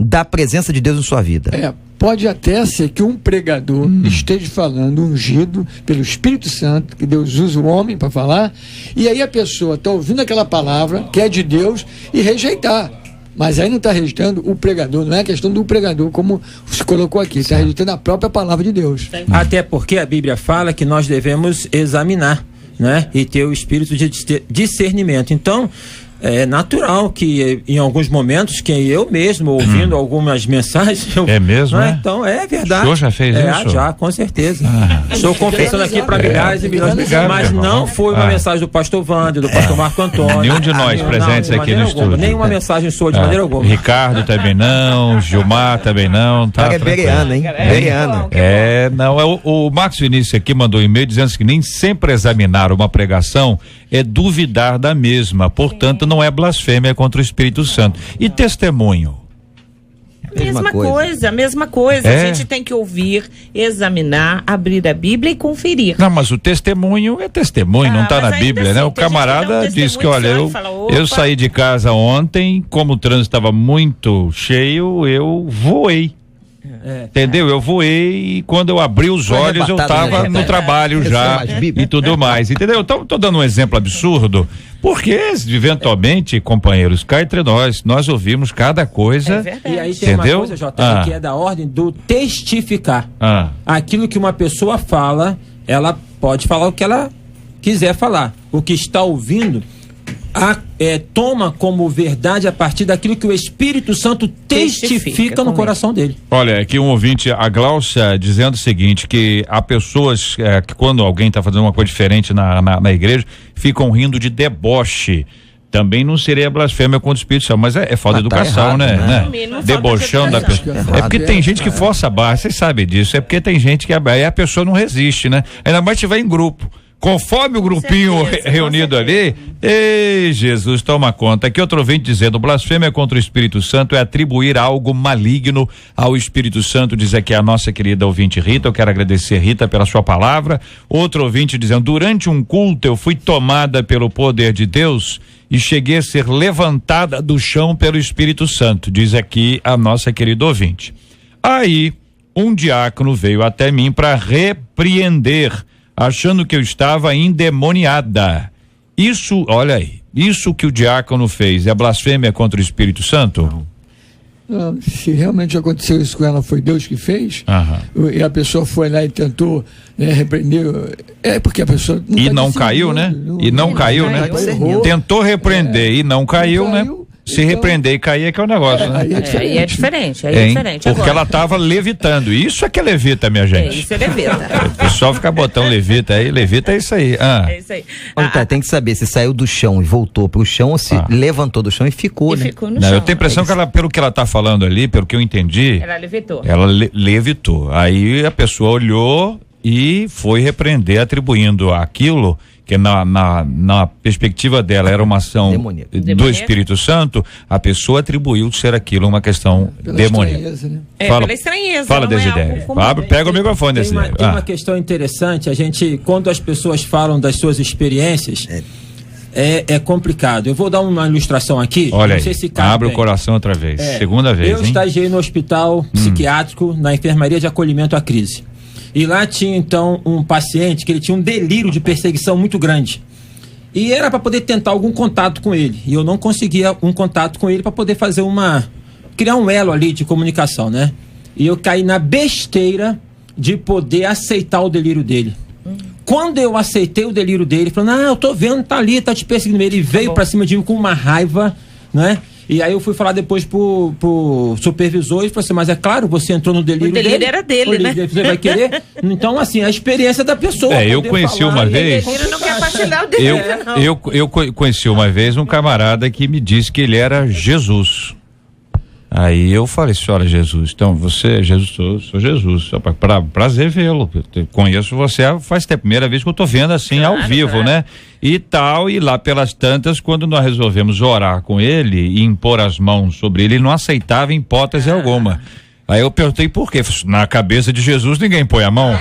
[SPEAKER 9] da presença de Deus em sua vida.
[SPEAKER 5] Pode até ser que um pregador esteja falando ungido pelo Espírito Santo, que Deus usa o homem para falar, e aí a pessoa está ouvindo aquela palavra que é de Deus e rejeitar. Mas aí não está rejeitando o pregador, não é questão do pregador, como se colocou aqui, está rejeitando a própria palavra de Deus.
[SPEAKER 6] Até porque a Bíblia fala que nós devemos examinar, né? E ter o espírito de discernimento. Então, é natural que em alguns momentos, que eu mesmo ouvindo algumas mensagens...
[SPEAKER 2] É mesmo, né?
[SPEAKER 6] Então, é verdade.
[SPEAKER 2] O senhor já fez isso?
[SPEAKER 6] Já, com certeza. Estou confessando aqui para milhares e milhões de pessoas, mas não foi uma mensagem do pastor Wander, do pastor Marco Antônio.
[SPEAKER 2] Nenhum de nós presentes aqui no estúdio.
[SPEAKER 6] Nenhuma mensagem sua de maneira alguma.
[SPEAKER 2] Ricardo também não, Gilmar também não. Tá,
[SPEAKER 9] é bereano, hein? Bereano.
[SPEAKER 2] O Marcos Vinícius aqui mandou um e-mail dizendo que nem sempre examinar uma pregação é duvidar da mesma, portanto não é blasfêmia contra o Espírito Santo. E testemunho?
[SPEAKER 10] Mesma coisa. A gente tem que ouvir, examinar, abrir a Bíblia e conferir.
[SPEAKER 2] Não, mas o testemunho é testemunho, não está na Bíblia, né? O camarada diz que, olha, eu saí de casa ontem, como o trânsito estava muito cheio, eu voei. Entendeu? Eu voei e quando eu abri os olhos eu estava no trabalho já e tudo mais. Entendeu? Então, tô dando um exemplo absurdo, porque eventualmente, companheiros, cá entre nós ouvimos cada coisa.
[SPEAKER 6] E aí tem
[SPEAKER 2] entendeu?
[SPEAKER 6] uma coisa, JR, que é da ordem do testificar. Aquilo que uma pessoa fala, ela pode falar o que ela quiser falar. O que está ouvindo toma como verdade a partir daquilo que o Espírito Santo testifica no coração dele.
[SPEAKER 2] Olha, aqui um ouvinte, a Glaucia, dizendo o seguinte, que há pessoas que quando alguém está fazendo uma coisa diferente na igreja, ficam rindo de deboche. Também não seria blasfêmia contra o Espírito Santo, mas é falta de educação,
[SPEAKER 9] errado,
[SPEAKER 2] né? Debochando da pessoa. É porque tem gente que força a barra, vocês sabem disso, é porque tem gente que aí a pessoa não resiste, né? Ainda mais se tiver em grupo. Conforme o grupinho reunido ali, ei, Jesus, toma conta. Aqui outro ouvinte dizendo, blasfêmia contra o Espírito Santo é atribuir algo maligno ao Espírito Santo, diz aqui a nossa querida ouvinte Rita. Eu quero agradecer, Rita, pela sua palavra. Outro ouvinte dizendo, durante um culto eu fui tomada pelo poder de Deus e cheguei a ser levantada do chão pelo Espírito Santo, diz aqui a nossa querida ouvinte. Aí, um diácono veio até mim para repreender, achando que eu estava endemoniada. Isso, olha aí, isso que o diácono fez é blasfêmia contra o Espírito Santo?
[SPEAKER 5] Não, se realmente aconteceu isso com ela, foi Deus que fez, e a pessoa foi lá e tentou repreender, porque a pessoa não
[SPEAKER 2] e não caiu, né? E não caiu, né? Tentou repreender e não caiu, né? Se repreender e cair é que é o negócio, né?
[SPEAKER 10] Aí é diferente,
[SPEAKER 2] Porque agora ela estava levitando. Isso é que é levita, minha gente.
[SPEAKER 10] Isso é levita.
[SPEAKER 2] O pessoal fica botando levita aí, levita é isso aí.
[SPEAKER 10] É isso aí.
[SPEAKER 9] Tem que saber se saiu do chão e voltou pro chão ou se levantou do chão e ficou, né?
[SPEAKER 10] Ficou no chão.
[SPEAKER 2] Eu tenho a impressão que ela, pelo que ela tá falando ali, pelo que eu entendi,
[SPEAKER 10] ela levitou.
[SPEAKER 2] Ela levitou. Aí a pessoa olhou e foi repreender, atribuindo aquilo que na perspectiva dela era uma ação do Espírito Santo, a pessoa atribuiu ser aquilo uma questão demoníaca.
[SPEAKER 5] Né?
[SPEAKER 10] Pela estranheza.
[SPEAKER 2] Fala, Desidério. Pega o microfone, Desidério.
[SPEAKER 6] Tem uma questão interessante, quando as pessoas falam das suas experiências, é complicado. Eu vou dar uma ilustração aqui.
[SPEAKER 2] Olha
[SPEAKER 6] não sei
[SPEAKER 2] aí,
[SPEAKER 6] se cabe
[SPEAKER 2] abre
[SPEAKER 6] bem.
[SPEAKER 2] O coração outra vez, segunda vez,
[SPEAKER 6] Eu estagiei no hospital psiquiátrico, na enfermaria de acolhimento à crise. E lá tinha então um paciente que ele tinha um delírio de perseguição muito grande. E era para poder tentar algum contato com ele. E eu não conseguia um contato com ele para poder fazer criar um elo ali de comunicação, né? E eu caí na besteira de poder aceitar o delírio dele. Quando eu aceitei o delírio dele, ele falou, eu tô vendo, tá ali, tá te perseguindo. Ele veio para cima de mim com uma raiva, né? E aí eu fui falar depois pro supervisor e falou assim, mas é claro, você entrou no delírio dele. O delírio
[SPEAKER 10] era dele, né?
[SPEAKER 6] Você vai querer? Então, assim, a experiência da pessoa.
[SPEAKER 2] Eu conheci uma vez...
[SPEAKER 10] Ele não quer partilhar o delírio, não.
[SPEAKER 2] Eu conheci uma vez um camarada que me disse que ele era Jesus. Aí eu falei, senhora Jesus, então você é Jesus? Sou Jesus, prazer vê-lo, conheço você faz tempo, primeira vez que eu tô vendo assim ao vivo, né? E tal, e lá pelas tantas, quando nós resolvemos orar com ele e impor as mãos sobre ele, ele não aceitava em hipótese alguma. Aí eu perguntei por quê? Na cabeça de Jesus ninguém põe a mão.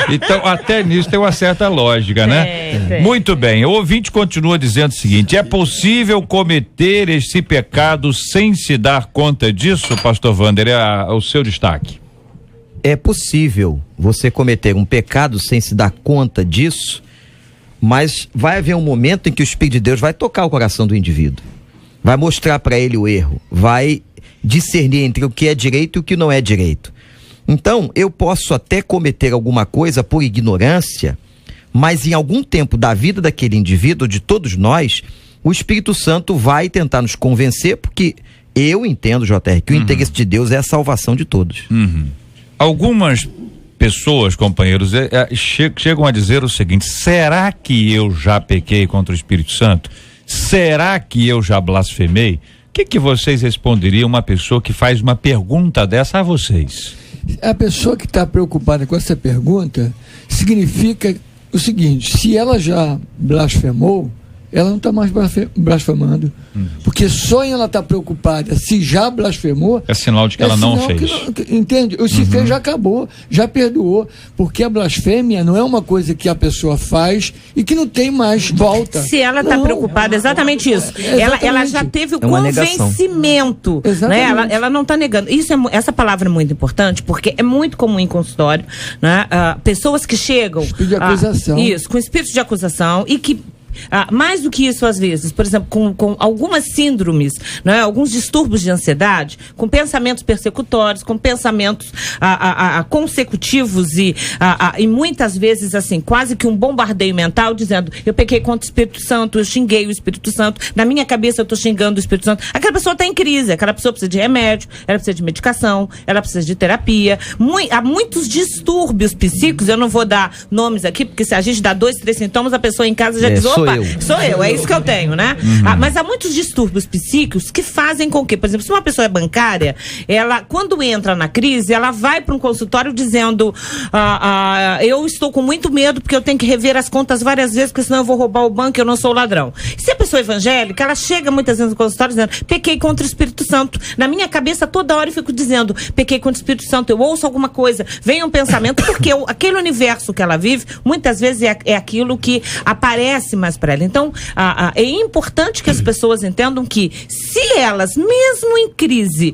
[SPEAKER 2] Então até nisso tem uma certa lógica, né? Tem. Muito bem, o ouvinte continua dizendo o seguinte, é possível cometer esse pecado sem se dar conta disso, pastor Wander? É o seu destaque.
[SPEAKER 9] É possível você cometer um pecado sem se dar conta disso, mas vai haver um momento em que o Espírito de Deus vai tocar o coração do indivíduo, vai mostrar para ele o erro, vai discernir entre o que é direito e o que não é direito. Então, eu posso até cometer alguma coisa por ignorância, mas em algum tempo da vida daquele indivíduo, de todos nós, o Espírito Santo vai tentar nos convencer, porque eu entendo, JR, que o interesse de Deus é a salvação de todos.
[SPEAKER 2] Algumas pessoas, companheiros, chegam a dizer o seguinte, será que eu já pequei contra o Espírito Santo? Será que eu já blasfemei? O que vocês responderiam uma pessoa que faz uma pergunta dessa a vocês?
[SPEAKER 5] A pessoa que está preocupada com essa pergunta significa o seguinte, se ela já blasfemou, ela não está mais blasfemando. Porque só em ela estar preocupada se já blasfemou.
[SPEAKER 2] É sinal de que ela não fez.
[SPEAKER 5] Entende? O se fez já acabou, já perdoou. Porque a blasfêmia não é uma coisa que a pessoa faz e que não tem mais volta.
[SPEAKER 10] Se ela está preocupada, exatamente isso. Ela já teve o convencimento. Né? Ela não está negando. Essa palavra é muito importante porque é muito comum em consultório, né? Pessoas que chegam.
[SPEAKER 5] Espírito de acusação.
[SPEAKER 10] Com espírito de acusação e que. Mais do que isso, às vezes, por exemplo, com algumas síndromes, né, alguns distúrbios de ansiedade, com pensamentos persecutórios, com pensamentos consecutivos e muitas vezes, assim, quase que um bombardeio mental, dizendo, eu pequei contra o Espírito Santo, eu xinguei o Espírito Santo, na minha cabeça eu estou xingando o Espírito Santo. Aquela pessoa está em crise, aquela pessoa precisa de remédio, ela precisa de medicação, ela precisa de terapia. Há muitos distúrbios psíquicos, eu não vou dar nomes aqui, porque se a gente dá 2, 3 sintomas, a pessoa em casa já diz, sou eu, é isso que eu tenho, né? Mas há muitos distúrbios psíquicos que fazem com que, por exemplo, se uma pessoa é bancária, ela, quando entra na crise, ela vai para um consultório dizendo, eu estou com muito medo porque eu tenho que rever as contas várias vezes, porque senão eu vou roubar o banco e eu não sou ladrão. Se a pessoa é evangélica, ela chega muitas vezes no consultório dizendo, pequei contra o Espírito Santo. Na minha cabeça, toda hora eu fico dizendo, pequei contra o Espírito Santo, eu ouço alguma coisa, vem um pensamento, porque aquele universo que ela vive, muitas vezes é aquilo que aparece mais para ela. Então, é importante que as pessoas entendam que se elas, mesmo em crise,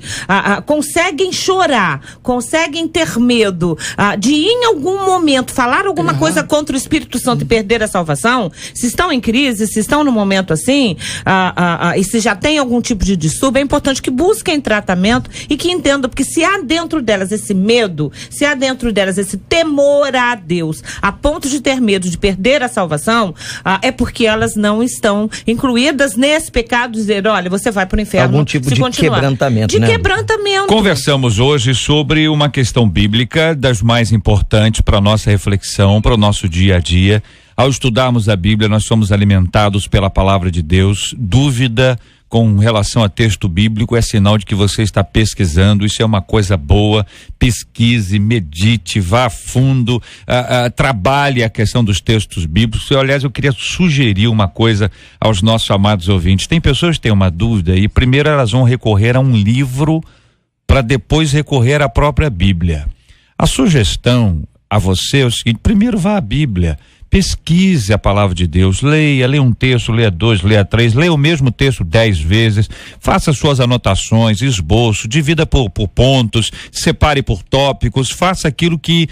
[SPEAKER 10] conseguem chorar, conseguem ter medo de em algum momento falar alguma coisa contra o Espírito Santo e perder a salvação, se estão em crise, se estão num momento assim, e se já tem algum tipo de distúrbio, é importante que busquem tratamento e que entendam, porque se há dentro delas esse medo, se há dentro delas esse temor a Deus, a ponto de ter medo de perder a salvação, é porque elas não estão incluídas nesse pecado de dizer, olha, você vai para o inferno.
[SPEAKER 9] Algum tipo de quebrantamento,
[SPEAKER 10] né? Quebrantamento.
[SPEAKER 2] Conversamos hoje sobre uma questão bíblica das mais importantes para a nossa reflexão, para o nosso dia a dia. Ao estudarmos a Bíblia, nós somos alimentados pela palavra de Deus. Dúvida com relação a texto bíblico é sinal de que você está pesquisando, isso é uma coisa boa. Pesquise, medite, vá a fundo, trabalhe a questão dos textos bíblicos. Aliás, eu queria sugerir uma coisa aos nossos amados ouvintes. Tem pessoas que têm uma dúvida e primeiro elas vão recorrer a um livro para depois recorrer à própria Bíblia. A sugestão a você é o seguinte: primeiro vá à Bíblia, pesquise a palavra de Deus, leia um texto, leia 2, leia 3, leia o mesmo texto 10 vezes, faça suas anotações, esboço, divida por pontos, separe por tópicos, faça aquilo que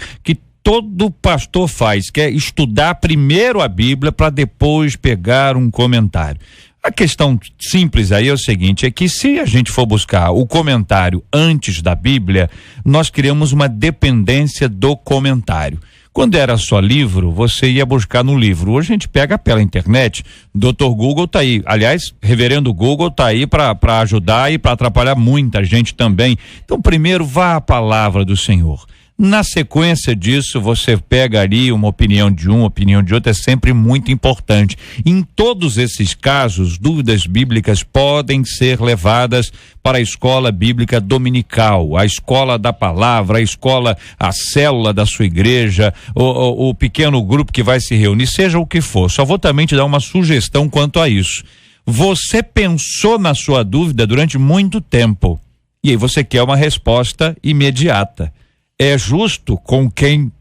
[SPEAKER 2] todo pastor faz, que é estudar primeiro a Bíblia para depois pegar um comentário. A questão simples aí é o seguinte, é que se a gente for buscar o comentário antes da Bíblia, nós criamos uma dependência do comentário. Quando era só livro, você ia buscar no livro. Hoje a gente pega pela internet, Dr. Google tá aí. Aliás, Reverendo Google tá aí para ajudar e para atrapalhar muita gente também. Então, primeiro vá à palavra do Senhor. Na sequência disso, você pega ali uma opinião de um, opinião de outro, é sempre muito importante. Em todos esses casos, dúvidas bíblicas podem ser levadas para a escola bíblica dominical, a escola da palavra, a célula da sua igreja, o pequeno grupo que vai se reunir, seja o que for. Só vou também te dar uma sugestão quanto a isso. Você pensou na sua dúvida durante muito tempo e aí você quer uma resposta imediata. É justo com quem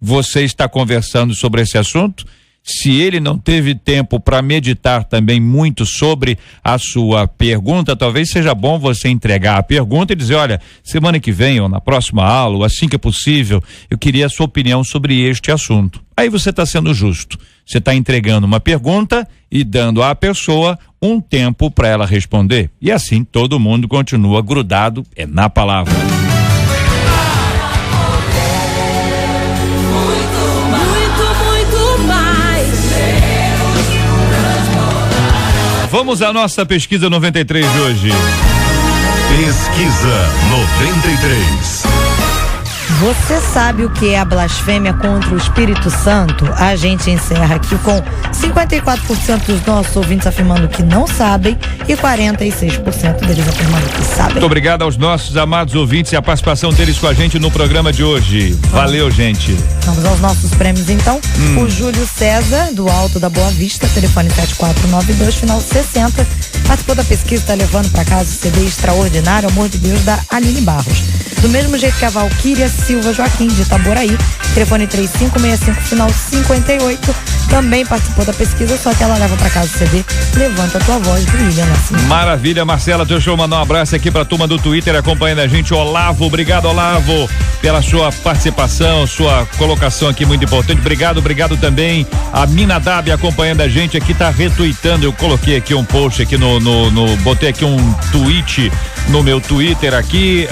[SPEAKER 2] você está conversando sobre esse assunto? Se ele não teve tempo para meditar também muito sobre a sua pergunta, talvez seja bom você entregar a pergunta e dizer, olha, semana que vem ou na próxima aula, ou assim que é possível, eu queria a sua opinião sobre este assunto. Aí você está sendo justo. Você está entregando uma pergunta e dando à pessoa um tempo para ela responder. E assim todo mundo continua grudado na palavra. Vamos à nossa pesquisa 93 de hoje.
[SPEAKER 1] Pesquisa 93.
[SPEAKER 7] Você sabe o que é a blasfêmia contra o Espírito Santo? A gente encerra aqui com 54% dos nossos ouvintes afirmando que não sabem e 46% deles afirmando que sabem.
[SPEAKER 2] Muito obrigado aos nossos amados ouvintes e a participação deles com a gente no programa de hoje. Valeu, gente.
[SPEAKER 7] Vamos aos nossos prêmios, então. O Júlio César, do Alto da Boa Vista, telefone 7492, final 60. Participou da pesquisa, está levando para casa o CD Extraordinário, Amor de Deus, da Aline Barros. Do mesmo jeito que a Valquíria Silva Joaquim, de Itaboraí, telefone 3565, final 58, também participou da pesquisa, só que ela leva para casa o CD Levanta a Tua Voz, do William Nascimento.
[SPEAKER 2] Maravilha, Marcela, deixa eu mandar um abraço aqui pra turma do Twitter acompanhando a gente, Olavo, obrigado, Olavo, pela sua participação, sua colocação aqui muito importante, obrigado também a Minadab acompanhando a gente aqui, tá retuitando, eu coloquei aqui um post aqui botei aqui um tweet no meu Twitter aqui,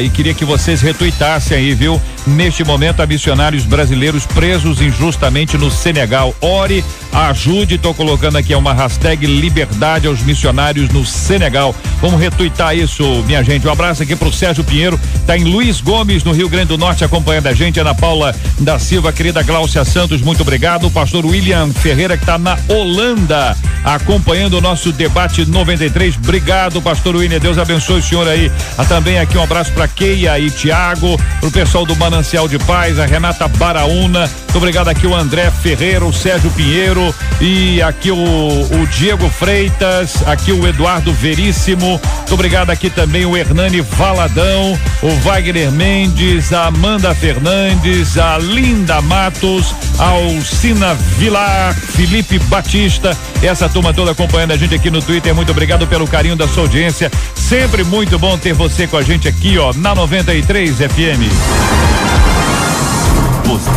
[SPEAKER 2] e queria que vocês retuitassem aí, viu? Neste momento, há missionários brasileiros presos injustamente no Senegal. Ore, ajude, tô colocando aqui uma hashtag liberdade aos missionários no Senegal. Vamos retuitar isso, minha gente. Um abraço aqui pro Sérgio Pinheiro, tá em Luiz Gomes, no Rio Grande do Norte, acompanhando a gente. Ana Paula da Silva, querida Gláucia Santos, muito obrigado. O pastor William Ferreira, que tá na Holanda, acompanhando o nosso debate 93. Obrigado, pastor William, Deus abençoe o senhor aí. Também aqui um abraço pra Keia e Tiago, pro pessoal do Manancial de Paz, a Renata Baraúna, muito obrigado aqui o André Ferreira, o Sérgio Pinheiro e aqui o Diego Freitas, aqui o Eduardo Veríssimo, muito obrigado aqui também o Hernani Valadão, o Wagner Mendes, a Amanda Fernandes, a Linda Matos, a Alcina Vilar, Felipe Batista, essa turma toda acompanhando a gente aqui no Twitter, muito obrigado pelo carinho da sua audiência, sempre muito bom ter você com a gente aqui, ó, na 93 FM.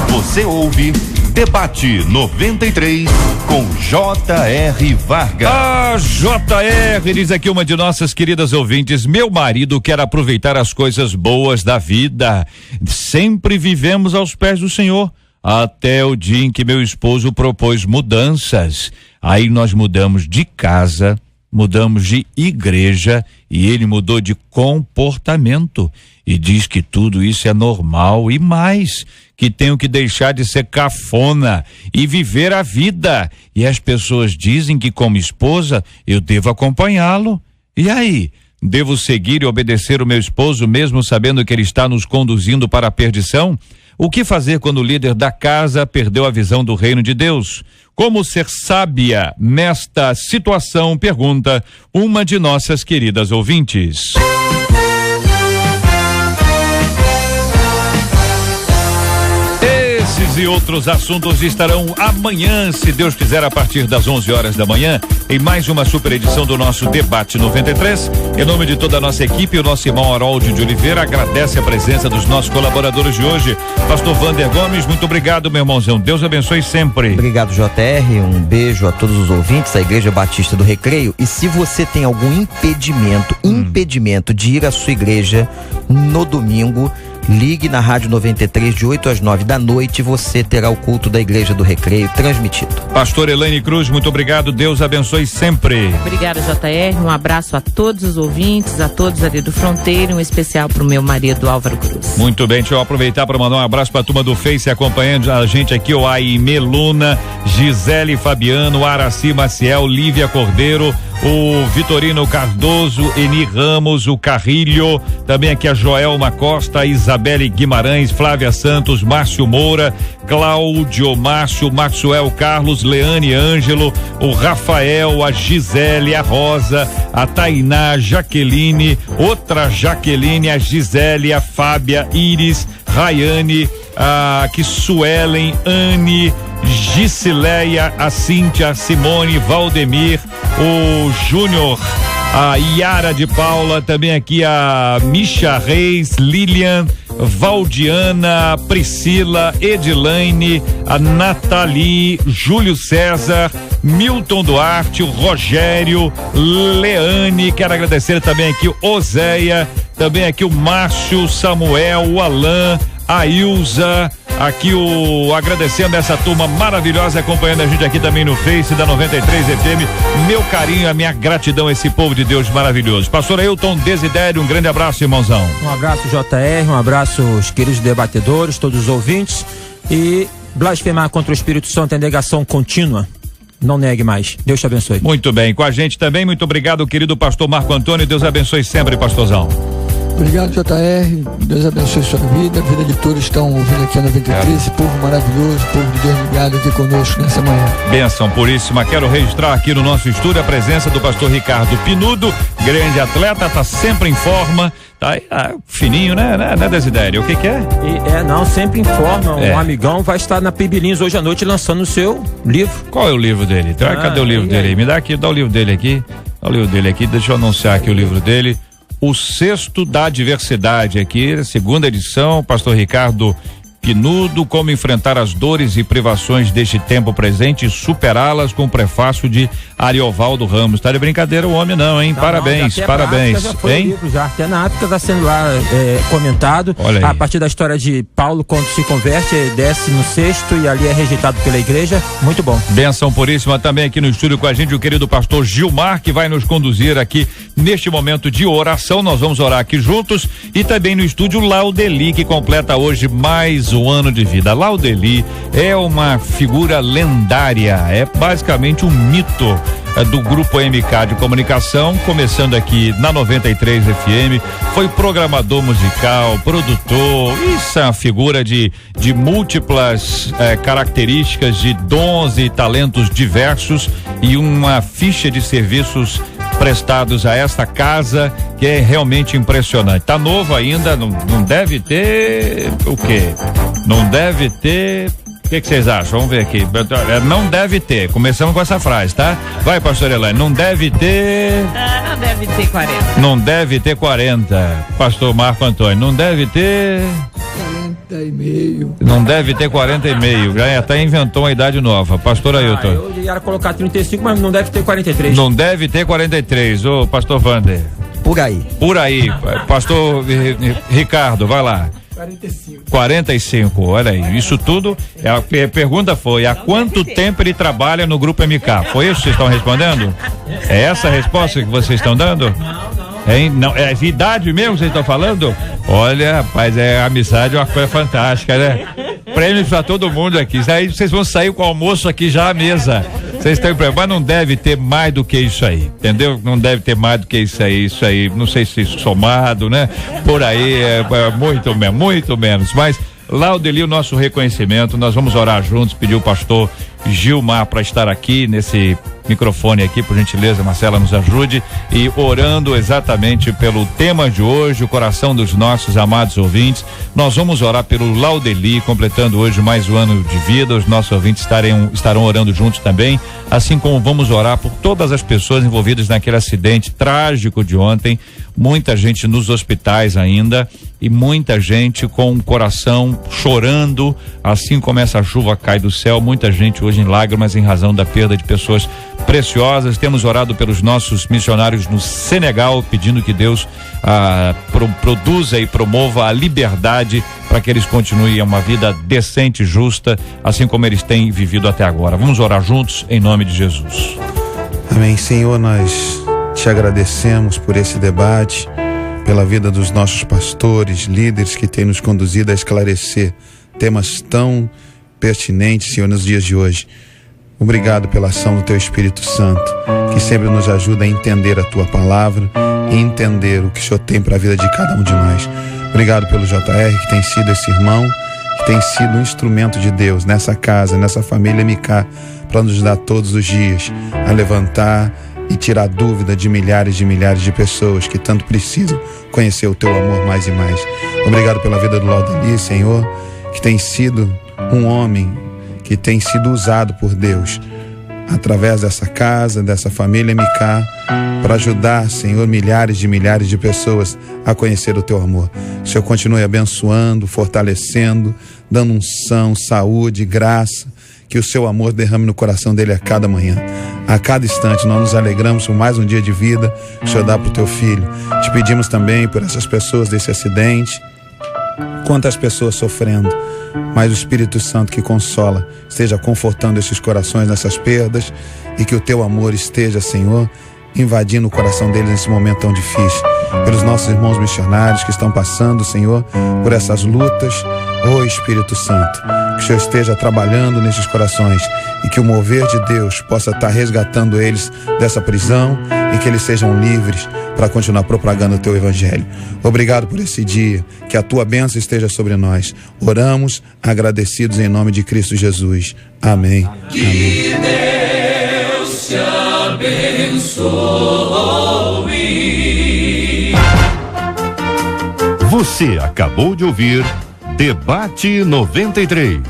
[SPEAKER 1] Você ouve Debate 93 com J.R. Vargas.
[SPEAKER 2] J.R. diz aqui uma de nossas queridas ouvintes: meu marido quer aproveitar as coisas boas da vida. Sempre vivemos aos pés do Senhor, até o dia em que meu esposo propôs mudanças. Aí nós mudamos de casa, mudamos de igreja e ele mudou de comportamento e diz que tudo isso é normal e mais, que tenho que deixar de ser cafona e viver a vida. E as pessoas dizem que como esposa eu devo acompanhá-lo. E aí? Devo seguir e obedecer o meu esposo mesmo sabendo que ele está nos conduzindo para a perdição? O que fazer quando o líder da casa perdeu a visão do reino de Deus? Como ser sábia nesta situação? Pergunta uma de nossas queridas ouvintes. Esses e outros assuntos estarão amanhã, se Deus quiser, a partir das 11 horas da manhã, em mais uma super edição do nosso Debate 93. Em nome de toda a nossa equipe, o nosso irmão Haroldo de Oliveira agradece a presença dos nossos colaboradores de hoje. Pastor Vander Gomes, muito obrigado, meu irmãozão. Deus abençoe sempre.
[SPEAKER 9] Obrigado, JR. Um beijo a todos os ouvintes da Igreja Batista do Recreio. E se você tem algum impedimento de ir à sua igreja no domingo, ligue na Rádio 93 de 8 às 9 da noite e você terá o culto da Igreja do Recreio transmitido.
[SPEAKER 2] Pastor Elaine Cruz, muito obrigado, Deus abençoe sempre.
[SPEAKER 10] Obrigada, JR, um abraço a todos os ouvintes, a todos ali do Fronteira, um especial pro meu marido Álvaro Cruz.
[SPEAKER 2] Muito bem, deixa eu aproveitar para mandar um abraço pra turma do Face acompanhando a gente aqui, o Aime Luna, Gisele Fabiano, Araci Maciel, Lívia Cordeiro, o Vitorino Cardoso, Eni Ramos, o Carrilho, também aqui a Joelma Costa, Isabelle Guimarães, Flávia Santos, Márcio Moura, Cláudio Márcio, Maxwell Carlos, Leane Ângelo, o Rafael, a Gisele, a Rosa, a Tainá, a Jaqueline, outra Jaqueline, a Gisele, a Fábia, Iris, Rayane, a Suelen, Anne, Gisileia, a Cíntia, a Simone, Valdemir, o Júnior, a Yara de Paula, também aqui a Misha Reis, Lilian, Valdiana, Priscila, Edilaine, a Nathalie, Júlio César, Milton Duarte, o Rogério, Leane, quero agradecer também aqui o Oséia, também aqui o Márcio, Samuel, o Alain, a Ilza, aqui agradecendo essa turma maravilhosa acompanhando a gente aqui também no Face da 93 FM. Meu carinho, a minha gratidão a esse povo de Deus maravilhoso. Pastor Ailton Desidério, um grande abraço, irmãozão.
[SPEAKER 6] Um abraço, JR, um abraço os queridos debatedores, todos os ouvintes. E blasfemar contra o Espírito Santo é negação contínua. Não negue mais. Deus te abençoe.
[SPEAKER 2] Muito bem, com a gente também, muito obrigado, querido pastor Marco Antônio. Deus abençoe sempre, pastorzão.
[SPEAKER 5] Obrigado, JR. Deus abençoe sua vida, a vida de todos que estão ouvindo aqui a 93, esse povo maravilhoso, povo de Deus ligado aqui conosco nessa manhã.
[SPEAKER 2] Bênção puríssima. Quero registrar aqui no nosso estúdio a presença do pastor Ricardo Pinudo, grande atleta, tá sempre em forma. Tá fininho, né, Desidério? O que é?
[SPEAKER 6] Não, sempre informa. Um amigão vai estar na Pibilins hoje à noite lançando o seu livro.
[SPEAKER 2] Qual é o livro dele? Cadê o livro dele? Me dá aqui, dá o livro dele aqui. Dá o livro dele aqui, deixa eu anunciar aqui o livro dele. O Cesto da Diversidade aqui, segunda edição, pastor Ricardo Pinudo, como enfrentar as dores e privações deste tempo presente e superá-las, com o prefácio de Ariovaldo Ramos. Tá de brincadeira o homem não, hein? Parabéns.
[SPEAKER 6] Já foi
[SPEAKER 2] hein?
[SPEAKER 6] Livro já. Até na África está sendo lá comentado.
[SPEAKER 2] Olha aí.
[SPEAKER 6] A partir da história de Paulo, quando se converte, desce no cesto e ali é rejeitado pela igreja. Muito bom.
[SPEAKER 2] Benção puríssima também aqui no estúdio com a gente, o querido pastor Gilmar, que vai nos conduzir aqui neste momento de oração. Nós vamos orar aqui juntos. E também no estúdio Laudeli, que completa hoje mais um ano de vida. Laudeli é uma figura lendária, é basicamente um mito do Grupo MK de Comunicação, começando aqui na 93 FM, foi programador musical, produtor, isso é uma figura de múltiplas características, de dons e talentos diversos e uma ficha de serviços prestados a esta casa que é realmente impressionante. Tá novo ainda, não deve ter o quê? Não deve ter. O que vocês acham? Vamos ver aqui. Não deve ter. Começamos com essa frase, tá? Vai, pastor Elaine. Não deve ter.
[SPEAKER 10] Não deve ter 40.
[SPEAKER 2] Não deve ter 40. Pastor Marco Antônio. Não deve ter.
[SPEAKER 5] 40,5.
[SPEAKER 2] Não deve ter 40,5. Já até inventou uma idade nova. Pastor Ailton.
[SPEAKER 6] Eu ia colocar 35, mas não deve ter 43.
[SPEAKER 2] Não deve ter 43. Ô, pastor Vander.
[SPEAKER 9] Por aí.
[SPEAKER 2] Pastor Ricardo, vai lá. 45, olha aí, isso tudo, a pergunta foi, há quanto tempo ele trabalha no Grupo MK? Foi isso que vocês estão respondendo? É essa a resposta que vocês estão dando? Hein? Não, é de idade mesmo que vocês estão falando? Olha, rapaz, a amizade é uma coisa fantástica, né? Prêmios pra todo mundo aqui, aí vocês vão sair com o almoço aqui já à mesa. Vocês estão preparados, mas não deve ter mais do que isso aí, entendeu? Não deve ter mais do que isso aí, não sei se somado, né? Por aí é muito menos, mas Laudeli, o nosso reconhecimento, nós vamos orar juntos, pedir o pastor Gilmar para estar aqui nesse microfone aqui, por gentileza, Marcela, nos ajude, e orando exatamente pelo tema de hoje, o coração dos nossos amados ouvintes. Nós vamos orar pelo Laudeli, completando hoje mais um ano de vida. Os nossos ouvintes estarão orando juntos também, assim como vamos orar por todas as pessoas envolvidas naquele acidente trágico de ontem. Muita gente nos hospitais ainda e muita gente com o coração chorando, assim como essa chuva cai do céu, muita gente hoje em lágrimas em razão da perda de pessoas preciosas. Temos orado pelos nossos missionários no Senegal, pedindo que Deus produza e promova a liberdade para que eles continuem uma vida decente e justa, assim como eles têm vivido até agora. Vamos orar juntos em nome de Jesus.
[SPEAKER 11] Amém. Senhor, nós te agradecemos por esse debate, pela vida dos nossos pastores, líderes que têm nos conduzido a esclarecer temas tão pertinentes, Senhor, nos dias de hoje. Obrigado pela ação do Teu Espírito Santo, que sempre nos ajuda a entender a Tua palavra e entender o que o Senhor tem para a vida de cada um de nós. Obrigado pelo JR, que tem sido esse irmão, que tem sido um instrumento de Deus nessa casa, nessa família MK, para nos ajudar todos os dias a levantar e tirar dúvida de milhares de pessoas que tanto precisam conhecer o Teu amor mais e mais. Obrigado pela vida do Laudeli, Senhor, que tem sido um homem que tem sido usado por Deus através dessa casa, dessa família MK, para ajudar, Senhor, milhares de pessoas a conhecer o Teu amor. Que o Senhor continue abençoando, fortalecendo, dando unção, saúde, graça, que o Seu amor derrame no coração dele a cada manhã. A cada instante nós nos alegramos por mais um dia de vida que o Senhor dá para o Teu filho. Te pedimos também por essas pessoas desse acidente, quantas pessoas sofrendo, mas o Espírito Santo que consola esteja confortando esses corações nessas perdas e que o teu amor esteja, Senhor, invadindo o coração deles nesse momento tão difícil. Pelos nossos irmãos missionários que estão passando, Senhor, por essas lutas, ó Espírito Santo, que o Senhor esteja trabalhando nesses corações e que o mover de Deus possa estar resgatando eles dessa prisão e que eles sejam livres para continuar propagando o teu evangelho. Obrigado por esse dia, que a tua bênção esteja sobre nós. Oramos agradecidos em nome de Cristo Jesus. Amém.
[SPEAKER 3] Que Deus te abençoe.
[SPEAKER 1] Você acabou de ouvir Debate 93.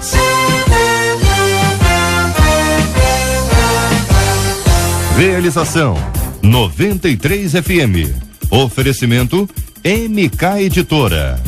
[SPEAKER 1] Realização 93 FM. Oferecimento MK Editora.